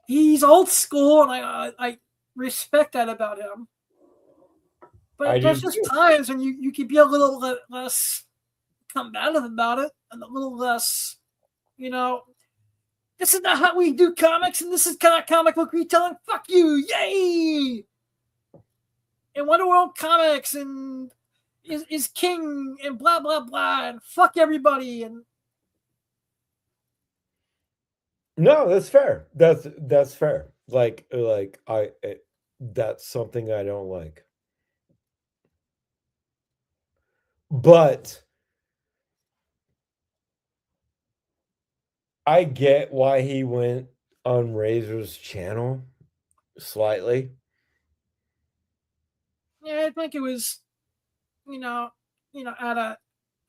F: He's old school, and I respect that about him. But there's just times when you could be a little less combative about it, and a little less, this is not how we do comics, and this is kind of comic book retelling. Fuck you, yay! And Wonder World Comics and is king and blah blah blah and fuck everybody and.
H: No, that's fair. That's fair. Like that's something I don't like. But I get why he went on Razor's channel slightly.
F: Yeah, I think it was, at a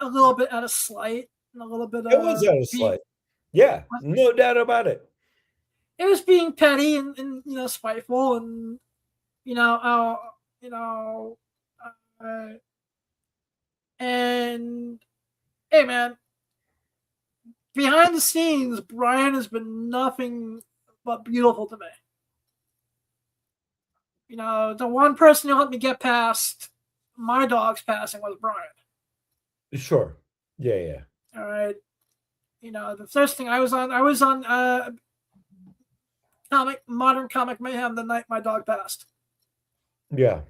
F: little bit out of slight and a little bit.
H: It was out of slight. Yeah, no doubt about it.
F: It was being petty and spiteful and and hey man, behind the scenes, Brian has been nothing but beautiful to me. The one person who helped me get past my dog's passing was Brian.
H: Sure. Yeah.
F: All right. The first thing I was on Modern Comic Mayhem the night my dog passed.
H: Yeah.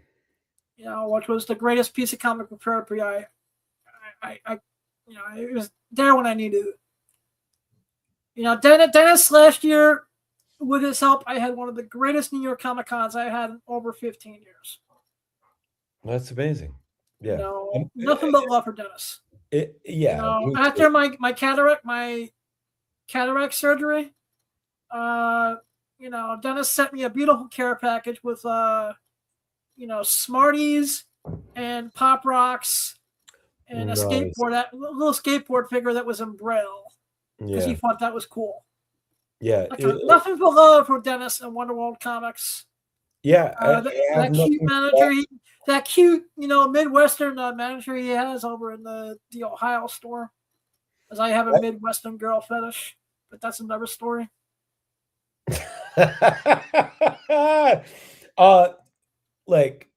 F: Which was the greatest piece of comic book therapy I it was there when I needed it. Dennis last year, with his help, I had one of the greatest New York Comic Cons I had in over 15 years.
H: That's amazing. Yeah.
F: Nothing but love for Dennis. After my cataract surgery, Dennis sent me a beautiful care package with Smarties and Pop Rocks and a little skateboard figure that was in Braille because he thought that was cool.
H: Yeah,
F: nothing but love for Dennis and Wonder World Comics.
H: Yeah,
F: that cute manager, that cute Midwestern manager he has over in the Ohio store. As I have a Midwestern girl fetish, but that's another story.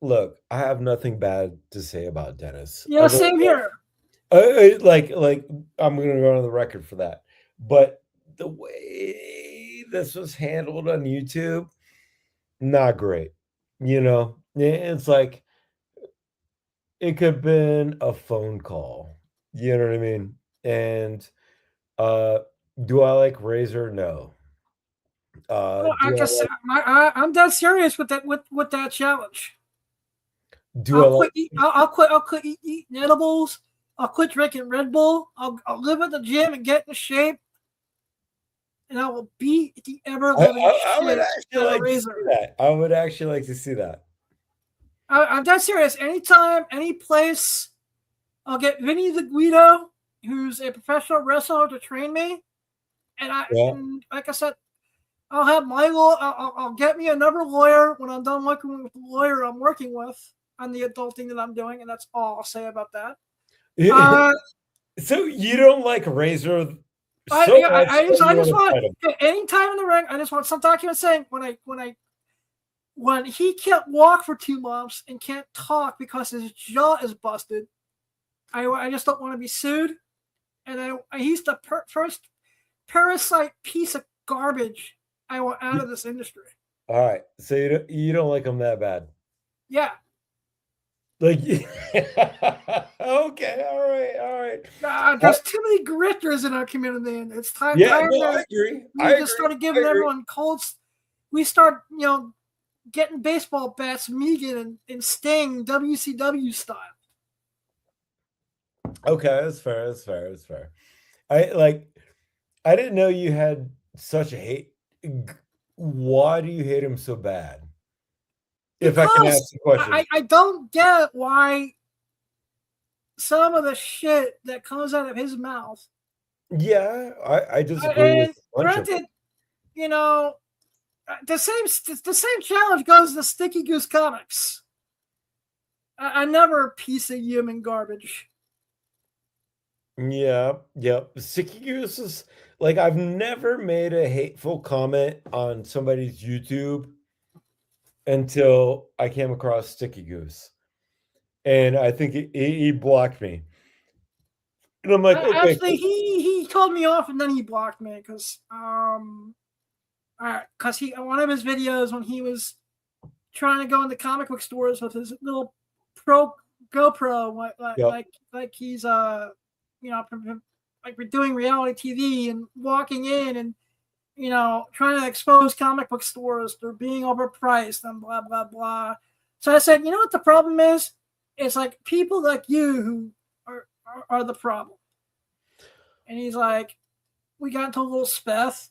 H: Look, I have nothing bad to say about Dennis.
F: Yeah, same here.
H: Like I'm gonna go on the record for that, but the way this was handled on YouTube, not great. It's like it could have been a phone call. You know what I mean? And do I like Razor? No.
F: I'm dead serious with that challenge. I'll quit eating edibles. I'll quit drinking Red Bull. I'll live at the gym and get in shape. And I will beat the ever-living
H: I would actually like to see that. I would actually like to see that.
F: I'm dead serious. Anytime, any place, I'll get Vinny the Guido, who's a professional wrestler, to train me. And like I said, I'll have my I'll get me another lawyer when I'm done working with the lawyer I'm working with on the adulting that I'm doing, and that's all I'll say about that.
K: So you don't like Razor?
F: I just want any time in the ring. I just want some document saying when he can't walk for 2 months and can't talk because his jaw is busted. I just don't want to be sued, and he's the first parasite piece of garbage I want out of this industry.
H: All right, so you don't like him that bad?
F: Yeah.
H: Like, okay, all right.
F: There's too many grifters in our community, and it's time.
H: Yeah,
F: time
H: no,
F: that
H: I agree.
F: We just started giving everyone colds. We start, getting baseball bats, Megan and Sting, WCW style.
H: Okay, that's fair. I didn't know you had such a hate. Why do you hate him so bad? If I can ask the question.
F: I don't get why some of the shit that comes out of his mouth.
H: Yeah, I disagree with a bunch of it.
F: Granted, the same challenge goes to Sticky Goose Comics. I'm never a piece of human garbage.
H: Yeah. Sticky Goose is like, I've never made a hateful comment on somebody's YouTube until I came across Sticky Goose. And I think he blocked me. And I'm like, okay.
F: Actually, he told me off and then he blocked me because one of his videos when he was trying to go into comic book stores with his little pro GoPro, like he's like we're doing reality TV and walking in and trying to expose comic book stores. They're being overpriced and blah blah blah. So I said, you know what the problem is? It's like people like you who are the problem. And he's like, we got into a little speth.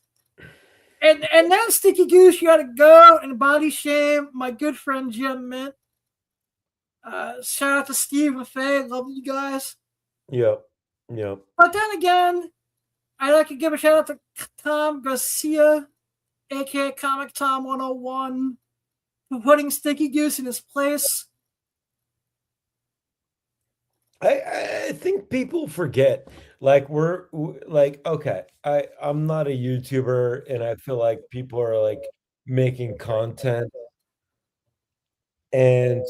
F: And then Sticky Goose, you got to go and body shame my good friend Jim Mint. Shout out to Steve and Faye. Love you guys.
H: Yep.
F: But then again, I'd like to give a shout out to Tom Garcia, aka Comic Tom 101, for putting Sticky Goose in his place.
H: I think people forget, like okay, I'm not a YouTuber and I feel like people are like making content and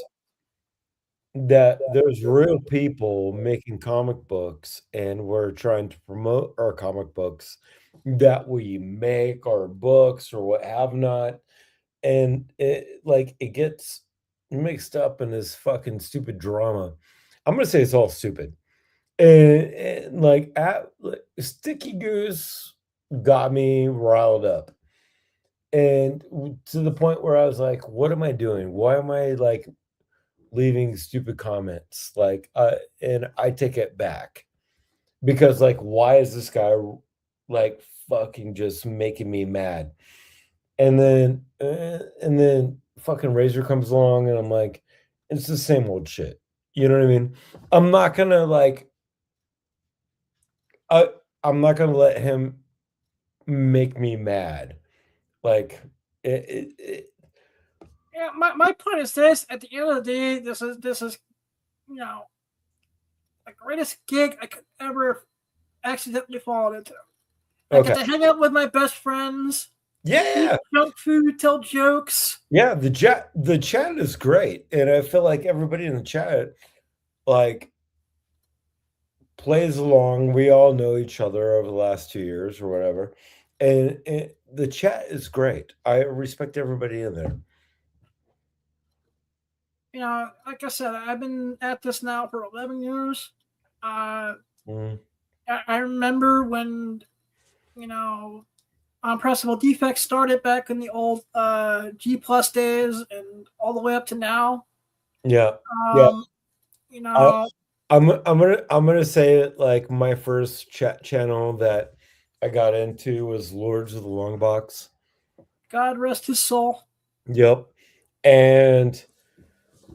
H: that there's real people making comic books and we're trying to promote our comic books that we make, our books or what have not, and it gets mixed up in this fucking stupid drama. I'm gonna say it's all stupid. And Sticky Goose got me riled up. And to the point where I was like, what am I doing? Why am I like leaving stupid comments? And I take it back. Because why is this guy fucking just making me mad? And then fucking Razor comes along and I'm like, it's the same old shit. You know what I mean? I'm not gonna I'm not gonna let him make me mad.
F: Yeah, my point is this: at the end of the day, this is the greatest gig I could ever accidentally fall into. I get to hang out with my best friends.
H: Yeah.
F: Eat junk food, tell jokes.
H: Yeah, the chat is great. And I feel like everybody in the chat plays along. We all know each other over the last 2 years or whatever. And the chat is great. I respect everybody in there.
F: Like I said, I've been at this now for 11 years. I remember when, Unpressable Defects started back in the old G Plus days and all the way up to now.
H: Yeah. I'm gonna say it, my first chat channel that I got into was Lords of the Long Box.
F: God rest his soul.
H: Yep. And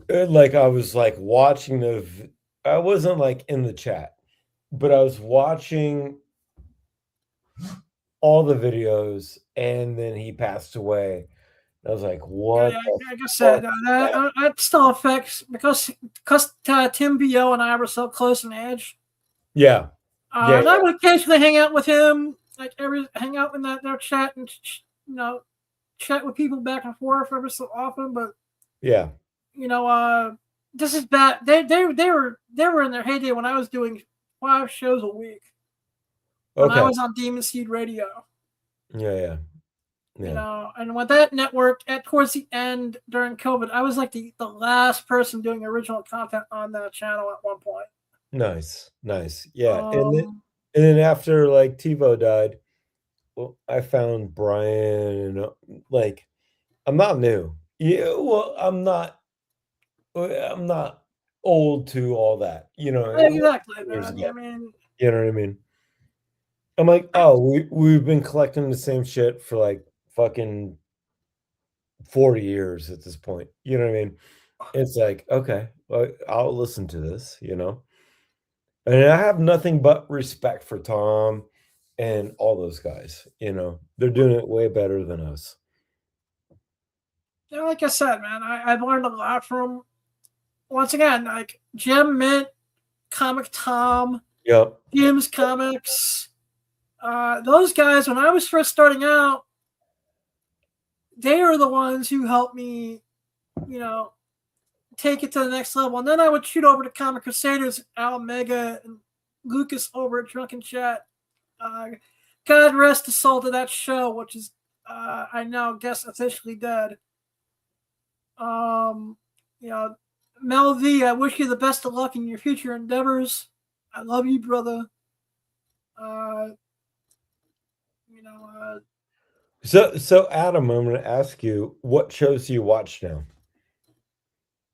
H: I was watching I wasn't in the chat, but I was watching all the videos and then he passed away. I was like, what?
F: Like I said, that still affects because Tim B.O. and I were so close in age.
H: Yeah.
F: And I would occasionally hang out with him, hang out in their chat and chat with people back and forth every so often. But
H: yeah,
F: this is bad. They were in their heyday when I was doing 5 shows a week. when I
H: Okay.
F: was on Demon Seed Radio.
H: Yeah.
F: You know, and with that network, towards the end during COVID, I was like the last person doing original content on that channel at one point.
H: Nice. Yeah.
F: Um,
H: And then after like TiVo died, well, I found Brian and like I'm not new. Yeah, well, I'm not old to all that, you know.
F: exactly,
H: Years
F: man.
H: ago.
F: I mean,
H: You know what I mean? I'm like, oh, we've been collecting the same shit for like fucking 40 years at this point. You know what I mean? It's like, okay, well, I'll listen to this, you know. And I have nothing but respect for Tom and all those guys, you know. They're doing it way better than us.
F: you know, like I said, man, I've learned a lot from, once again, like Jim Mint, Comic Tom,
H: Yep.
F: Jim's Comics. Those guys, when I was first starting out, they were the ones who helped me, you know, take it to the next level. And then I would shoot over to Comic Crusaders, Al Mega, and Lucas over at Drunken Chat. God rest the soul to that show, which is, I now guess, officially dead. You know, Mel V, I wish you the best of luck in your future endeavors. I love you, brother. You know,
H: So Adam, I'm going to ask you, what shows do you watch now?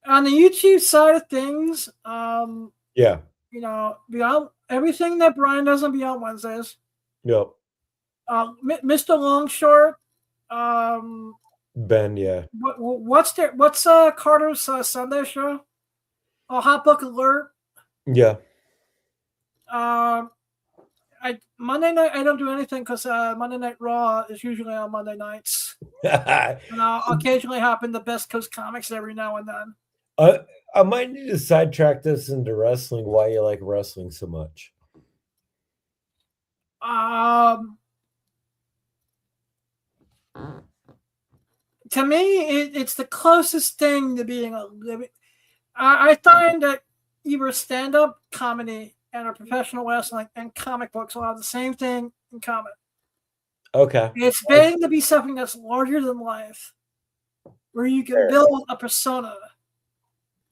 F: on the YouTube side of things,
H: Yeah.
F: you know, beyond everything that Brian does on Beyond Wednesdays,
H: Yep.
F: Mr. Longshort,
H: Ben, yeah.
F: what's Carter's Sunday show? Oh, Hot Book Alert.
H: Yeah.
F: Monday night I don't do anything because Monday Night Raw is usually on Monday nights, and I'll occasionally hop into Best Coast Comics every now and then.
H: I might need to sidetrack this into wrestling. Why you like wrestling so much?
F: To me, it's the closest thing to being a living. I find that either stand-up comedy and professional wrestling and comic books will have the same thing in common.
H: Okay.
F: It's begging to be something that's larger than life, where you can build a persona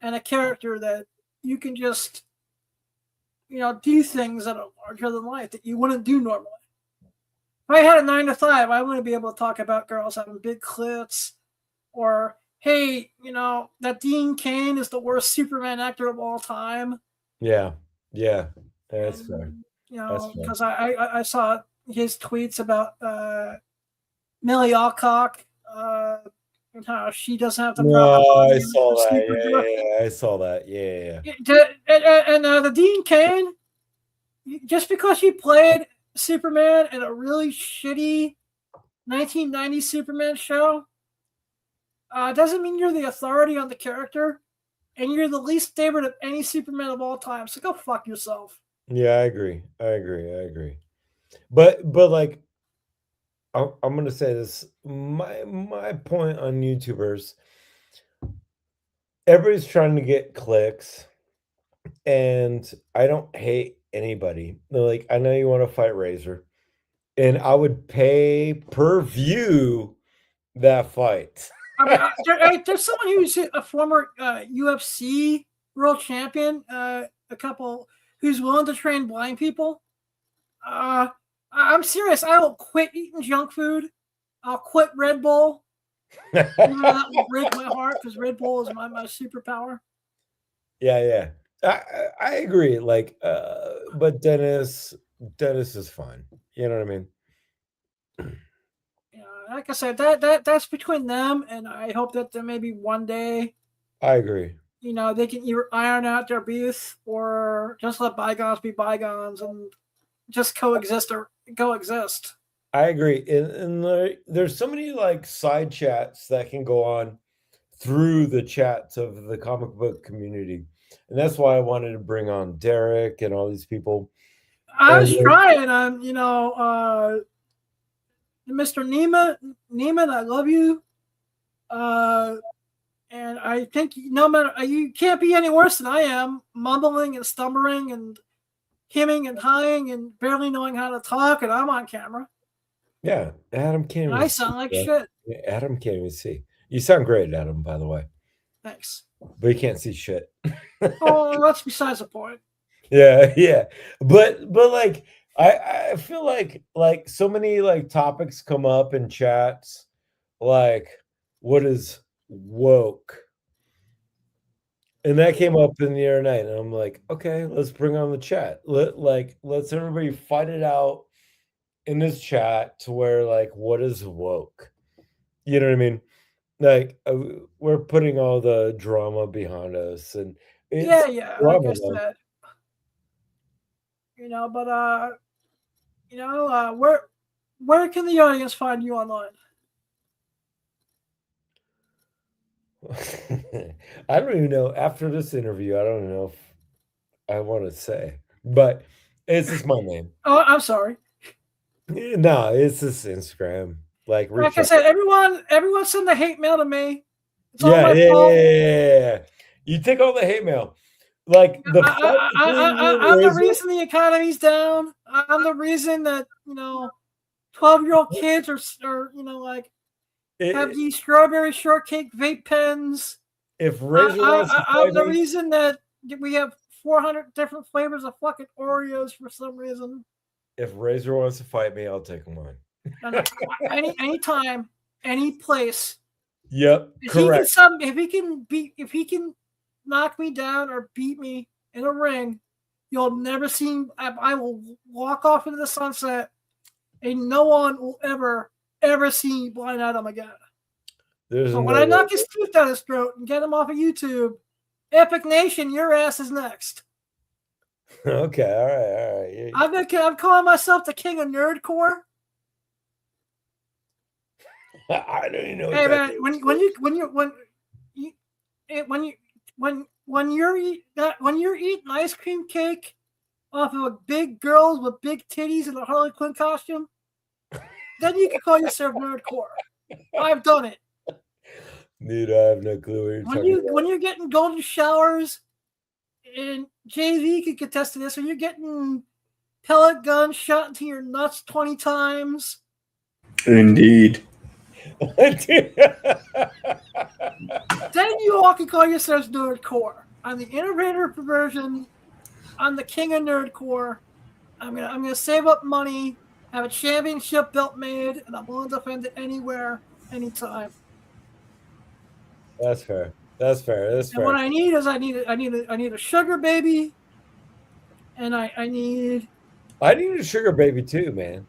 F: and a character that you can just, you know, do things that are larger than life that you wouldn't do normally. If I had a 9 to 5, I wouldn't be able to talk about girls having big clits, or hey, you know, that Dean Cain is the worst Superman actor of all time.
H: Yeah. That's fair.
F: You know, because I saw his tweets about Millie Alcock, and how she doesn't have the proper body
H: I saw
F: for
H: that.
F: Supergirl.
H: Yeah, I saw that. Yeah.
F: And the Dean Cain, just because you played Superman in a really shitty 1990s Superman show, doesn't mean you're the authority on the character, and you're the least favorite of any Superman of all time. So go fuck yourself.
H: Yeah, I agree. But like, I'm gonna say this. My point on YouTubers, everybody's trying to get clicks, and I don't hate anybody. They're like, I know you want to fight Razor, and I would pay per view that fight.
F: I mean, there's someone who's a former UFC world champion, who's willing to train blind people. I'm serious. I will quit eating junk food. I'll quit Red Bull. That will break my heart because Red Bull is my superpower.
H: Yeah. I agree. Like, but Dennis is fine. You know what I mean?
F: Like I said, that's between them, and I hope that there maybe one day,
H: I agree.
F: you know, they can either iron out their beef or just let bygones be bygones and just coexist.
H: I agree. And there's so many like side chats that can go on through the chats of the comic book community. And that's why I wanted to bring on Derek and all these people.
F: I was trying, you know, Mr. Neiman, I love you. And I think no matter, you can't be any worse than I am, mumbling and stumbling and hemming and hawing and barely knowing how to talk, and I'm on camera.
H: Yeah, Adam can't.
F: And I sound like shit.
H: Adam can't even see. You sound great, Adam. By the way,
F: Thanks.
H: but you can't see shit.
F: Oh, that's besides the point.
H: Yeah, but like I feel like so many like topics come up in chats, like what is woke, and that came up in the other night, and I'm like, okay, let's bring on the chat. Let's everybody fight it out in this chat to where like what is woke, you know what I mean? Like we're putting all the drama behind us, and it's
F: Yeah,
H: drama,
F: like I
H: though.
F: said. But where can the audience find you online?
H: I don't even know. After this interview, I don't know if I want to say, but it's just my name.
F: Oh, I'm sorry.
H: No, it's just Instagram. Like
F: I said, everyone send the hate mail to me. It's all my
H: yeah,
F: fault.
H: yeah. You take all the hate mail. Like the
F: I'm the reason the economy's down. I'm the reason that 12-year-old kids are have these strawberry shortcake vape pens.
H: If Razor
F: I'm the reason that we have 400 different flavors of fucking Oreos for some reason.
H: If Razor wants to fight me, I'll take him on.
F: Anytime, any place.
H: Yep, correct.
F: If he can knock me down or beat me in a ring, you'll never see. I will walk off into the sunset, and no one will ever see Blind Adam again. So when I knock his teeth down his throat and get him off of YouTube, Epic Nation, your ass is next.
H: Okay, all right.
F: I'm calling myself the king of nerdcore.
H: I don't even know.
F: Hey man, when you're eating ice cream cake off of a big girls with big titties in a Harley Quinn costume, then you can call yourself nerdcore. I've done it.
H: Dude, I have no clue what you're talking about.
F: When you're getting golden showers, and JV could contest to this, when you're getting pellet guns shot into your nuts 20 times.
I: Indeed.
F: Then you all can call yourselves nerdcore. I'm the innovator of perversion. I'm the king of nerdcore. I'm gonna save up money, have a championship belt made, and I'm willing to defend it anywhere, anytime.
H: That's fair. And
F: what I need is I need a sugar baby, and I need
H: a sugar baby too, man.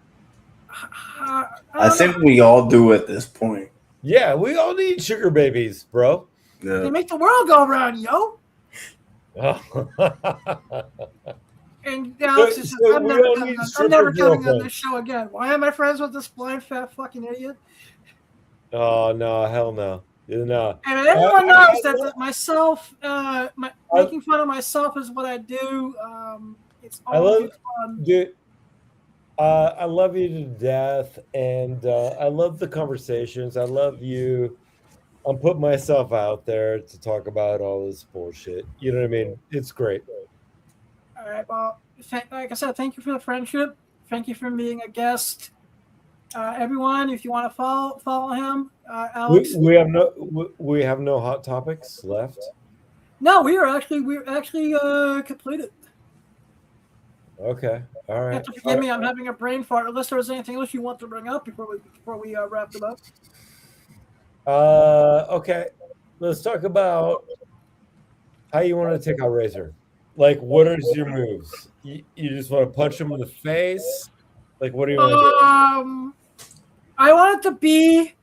I: I think we all do at this point.
H: Yeah, we all need sugar babies, bro.
I: Yeah.
F: They make the world go round, yo. And Alex, I'm never coming on this show again. Why am I friends with this blind fat fucking idiot?
H: Oh no, hell no. No.
F: And everyone knows that myself, making fun of myself is what I do. It's always fun.
H: Dude, I love you to death, and I love the conversations. I love you. I'm putting myself out there to talk about all this bullshit. You know what I mean? It's great.
F: All right. Well, like I said, thank you for the friendship. Thank you for being a guest. Everyone, if you want to follow him, Alex.
H: We have no hot topics left.
F: No, we're actually completed.
H: Okay, all right.
F: You have to forgive me. I'm having a brain fart. Unless there was anything else you want to bring up before we wrap it up.
H: Okay. Let's talk about how you want to take out Razor. Like, what are your moves? You just want to punch him in the face? Like, what do you want to do?
F: I want it to be,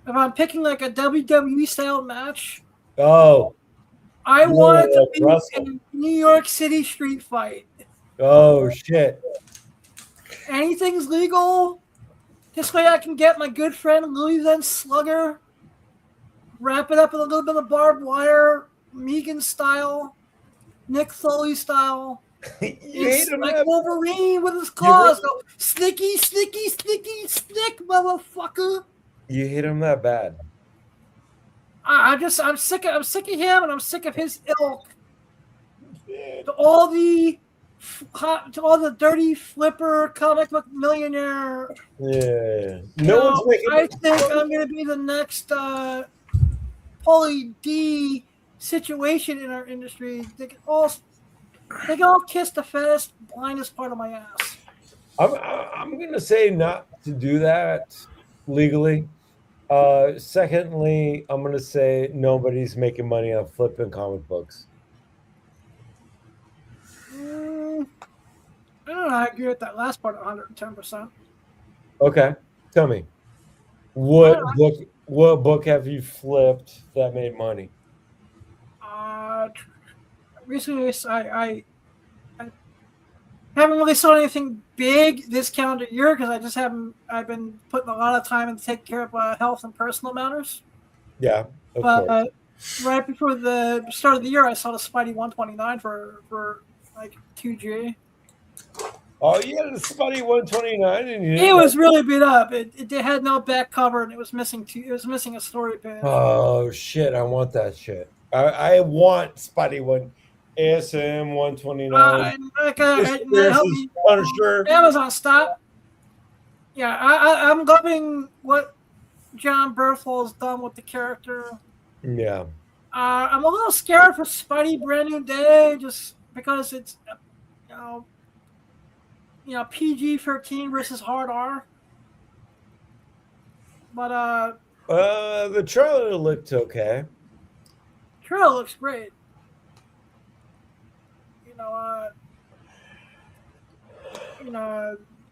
F: if I'm picking like a WWE style match.
H: Oh.
F: I want it to be a New York City street fight.
H: Oh, shit.
F: Anything's legal. This way I can get my good friend Louis Then Slugger, wrap it up with a little bit of barbed wire, Megan style, Nick Foley style. It's like Wolverine with his claws. Go, snicky, snicky, snicky, snick, motherfucker.
H: You hit him that bad.
F: I'm sick of him, and I'm sick of his ilk. All the all the dirty flipper comic book millionaire.
H: Yeah.
F: I think I'm going to be the next Paulie D situation in our industry. They can all kiss the fattest, blindest part of my ass.
H: I'm going to say not to do that legally. Secondly, I'm going to say nobody's making money on flipping comic books.
F: I don't know. I agree with that last part 110%.
H: Okay. Tell me. What book have you flipped that made money?
F: Recently, I haven't really sold anything big this calendar year because I've been putting a lot of time in to take care of health and personal matters.
H: Yeah, of course.
F: Right before the start of the year, I saw the Spidey 129 for like 2G.
H: Oh, yeah, the Spidey 129, and
F: it was really beat up. It had no back cover, and it was missing a story page.
H: Oh shit! I want that shit. I want Spidey ASM 129.
F: Punisher. Amazon, stop. Yeah, I'm loving what John Berthold's done with the character.
H: Yeah.
F: I'm a little scared for Spidey Brand New Day just because it's PG-13 versus hard R. But
H: the trailer looked okay.
F: Trailer looks great.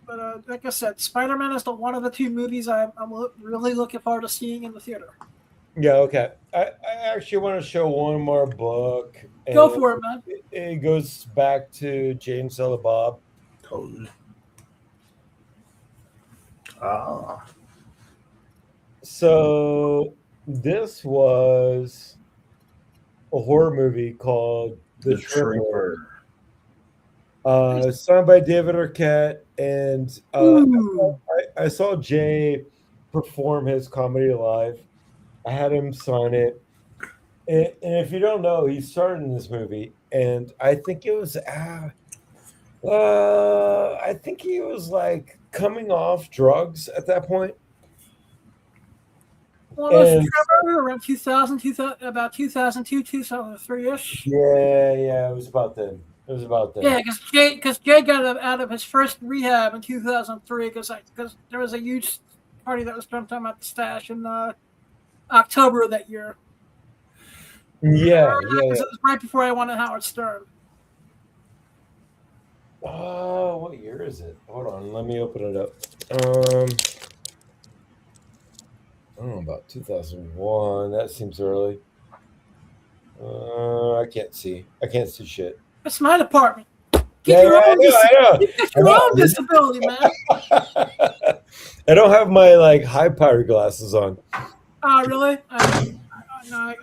F: But like I said, Spider-Man is one of the two movies I'm really looking forward to seeing in the theater.
H: Yeah, okay. I actually want to show one more book.
F: Go for it, man.
H: It goes back to Jane Silent Bob.
I: Totally.
H: So this was a horror movie called The Tripper. Signed by David Arquette, and I saw Jay perform his comedy live. I had him sign it, and if you don't know, he starred in this movie, and I think it was I think he was like coming off drugs at that point.
F: Well, around 2000, about 2002, 2003-ish.
H: Yeah, it was about then.
F: Yeah, because Jay got out of his first rehab in 2003 because there was a huge party that was dumped at the stash in October of that year.
H: Yeah.
F: It was right before I wanted Howard Stern.
H: Oh, what year is it? Hold on, let me open it up. I don't know, about 2001. That seems early. I can't see shit.
F: It's my department.
H: I know.
F: Get your own disability, man.
H: I don't have my like high power glasses on.
F: Oh, really? I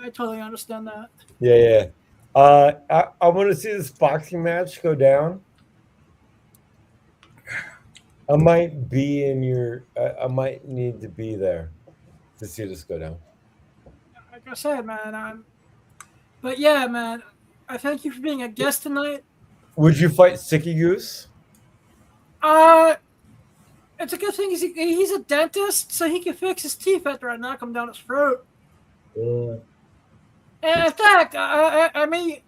F: totally understand that.
H: Yeah. I want to see this boxing match go down. I might be in your. I might need to be there to see this go down.
F: Like I said, man. But yeah, man. I thank you for being a guest tonight.
H: Would you fight Sticky Goose?
F: It's a good thing he's a dentist, so he can fix his teeth after I knock him down his throat. And in fact, I mean,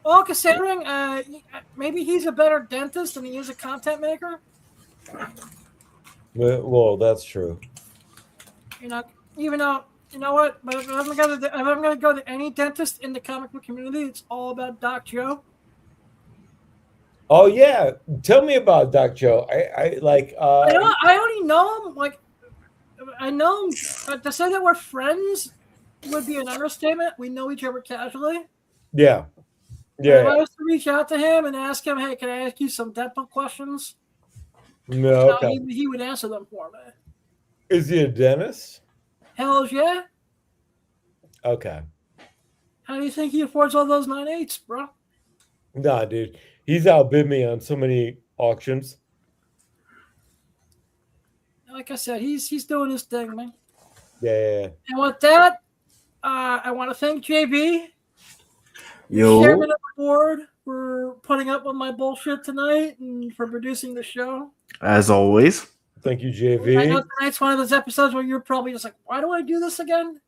F: all considering, maybe he's a better dentist than he is a content maker.
H: Well, that's true.
F: Even though, you know what? But if I'm gonna go to any dentist in the comic book community, it's all about Doc Joe.
H: Oh yeah, tell me about Doc Joe. I
F: already know him. Like, I know him. To say that we're friends would be an understatement. We know each other casually.
H: Yeah.
F: If I was to reach out to him and ask him, "Hey, can I ask you some dental questions?"
H: No, okay.
F: He would answer them for me.
H: Is he a dentist?
F: Hells yeah.
H: Okay.
F: How do you think he affords all those 9/8s, bro?
H: Nah, dude. He's outbid me on so many auctions.
F: Like I said, he's doing his thing, man.
H: Yeah.
F: And with that, I want to thank JB,
I: Yo.
F: chairman of the board, for putting up with my bullshit tonight and for producing the show.
I: As always.
H: Thank you,
F: I know
H: JV.
F: tonight's one of those episodes where you're probably just like, why do I do this again?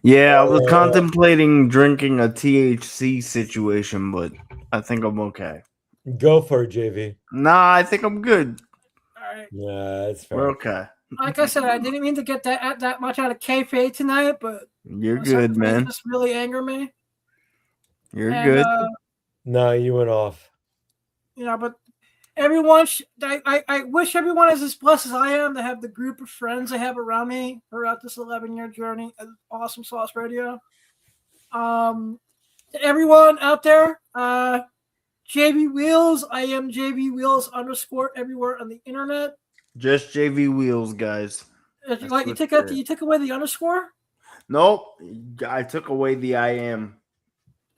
I: Yeah, I was contemplating drinking a THC situation, but I think I'm okay.
H: Go for it, JV.
I: Nah, I think I'm good.
F: All right.
H: Yeah, that's fair.
I: We're okay.
F: Like I said, I didn't mean to get that much out of kayfabe tonight, but
I: You're
F: certain
I: good,
F: things
I: man.
F: just really anger me.
I: You're
F: And,
I: good.
H: No, you went off.
F: But everyone, I wish everyone is as blessed as I am to have the group of friends I have around me throughout this 11-year journey at Awesome Sauce Radio. To everyone out there, JV Wheels, I am JV Wheels _ everywhere on the internet.
I: Just JV Wheels, guys.
F: You took away the underscore?
I: Nope. I took away the I am.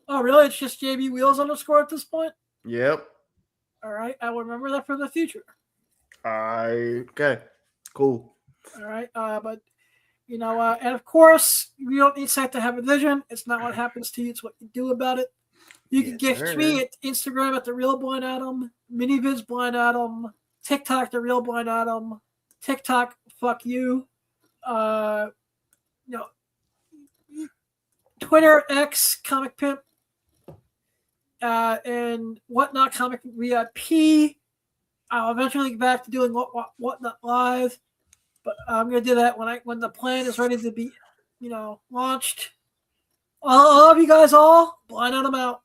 F: Oh, really? It's just JV Wheels _ at this point?
I: Yep.
F: All right. I will remember that for the future.
I: Okay. Cool.
F: All right. But, and of course, you don't need sight to have a vision. It's not what happens to you. It's what you do about it. You can get me at Instagram at The Real Blind Adam, Minivids Blind Adam, TikTok, The Real Blind Adam, TikTok, fuck you. Twitter, X, Comic Pimp, and Whatnot Comic VIP. I'll eventually get back to doing Whatnot Live, but I'm gonna do that when the plan is ready to be, launched. I love you guys all. Blind Adam out.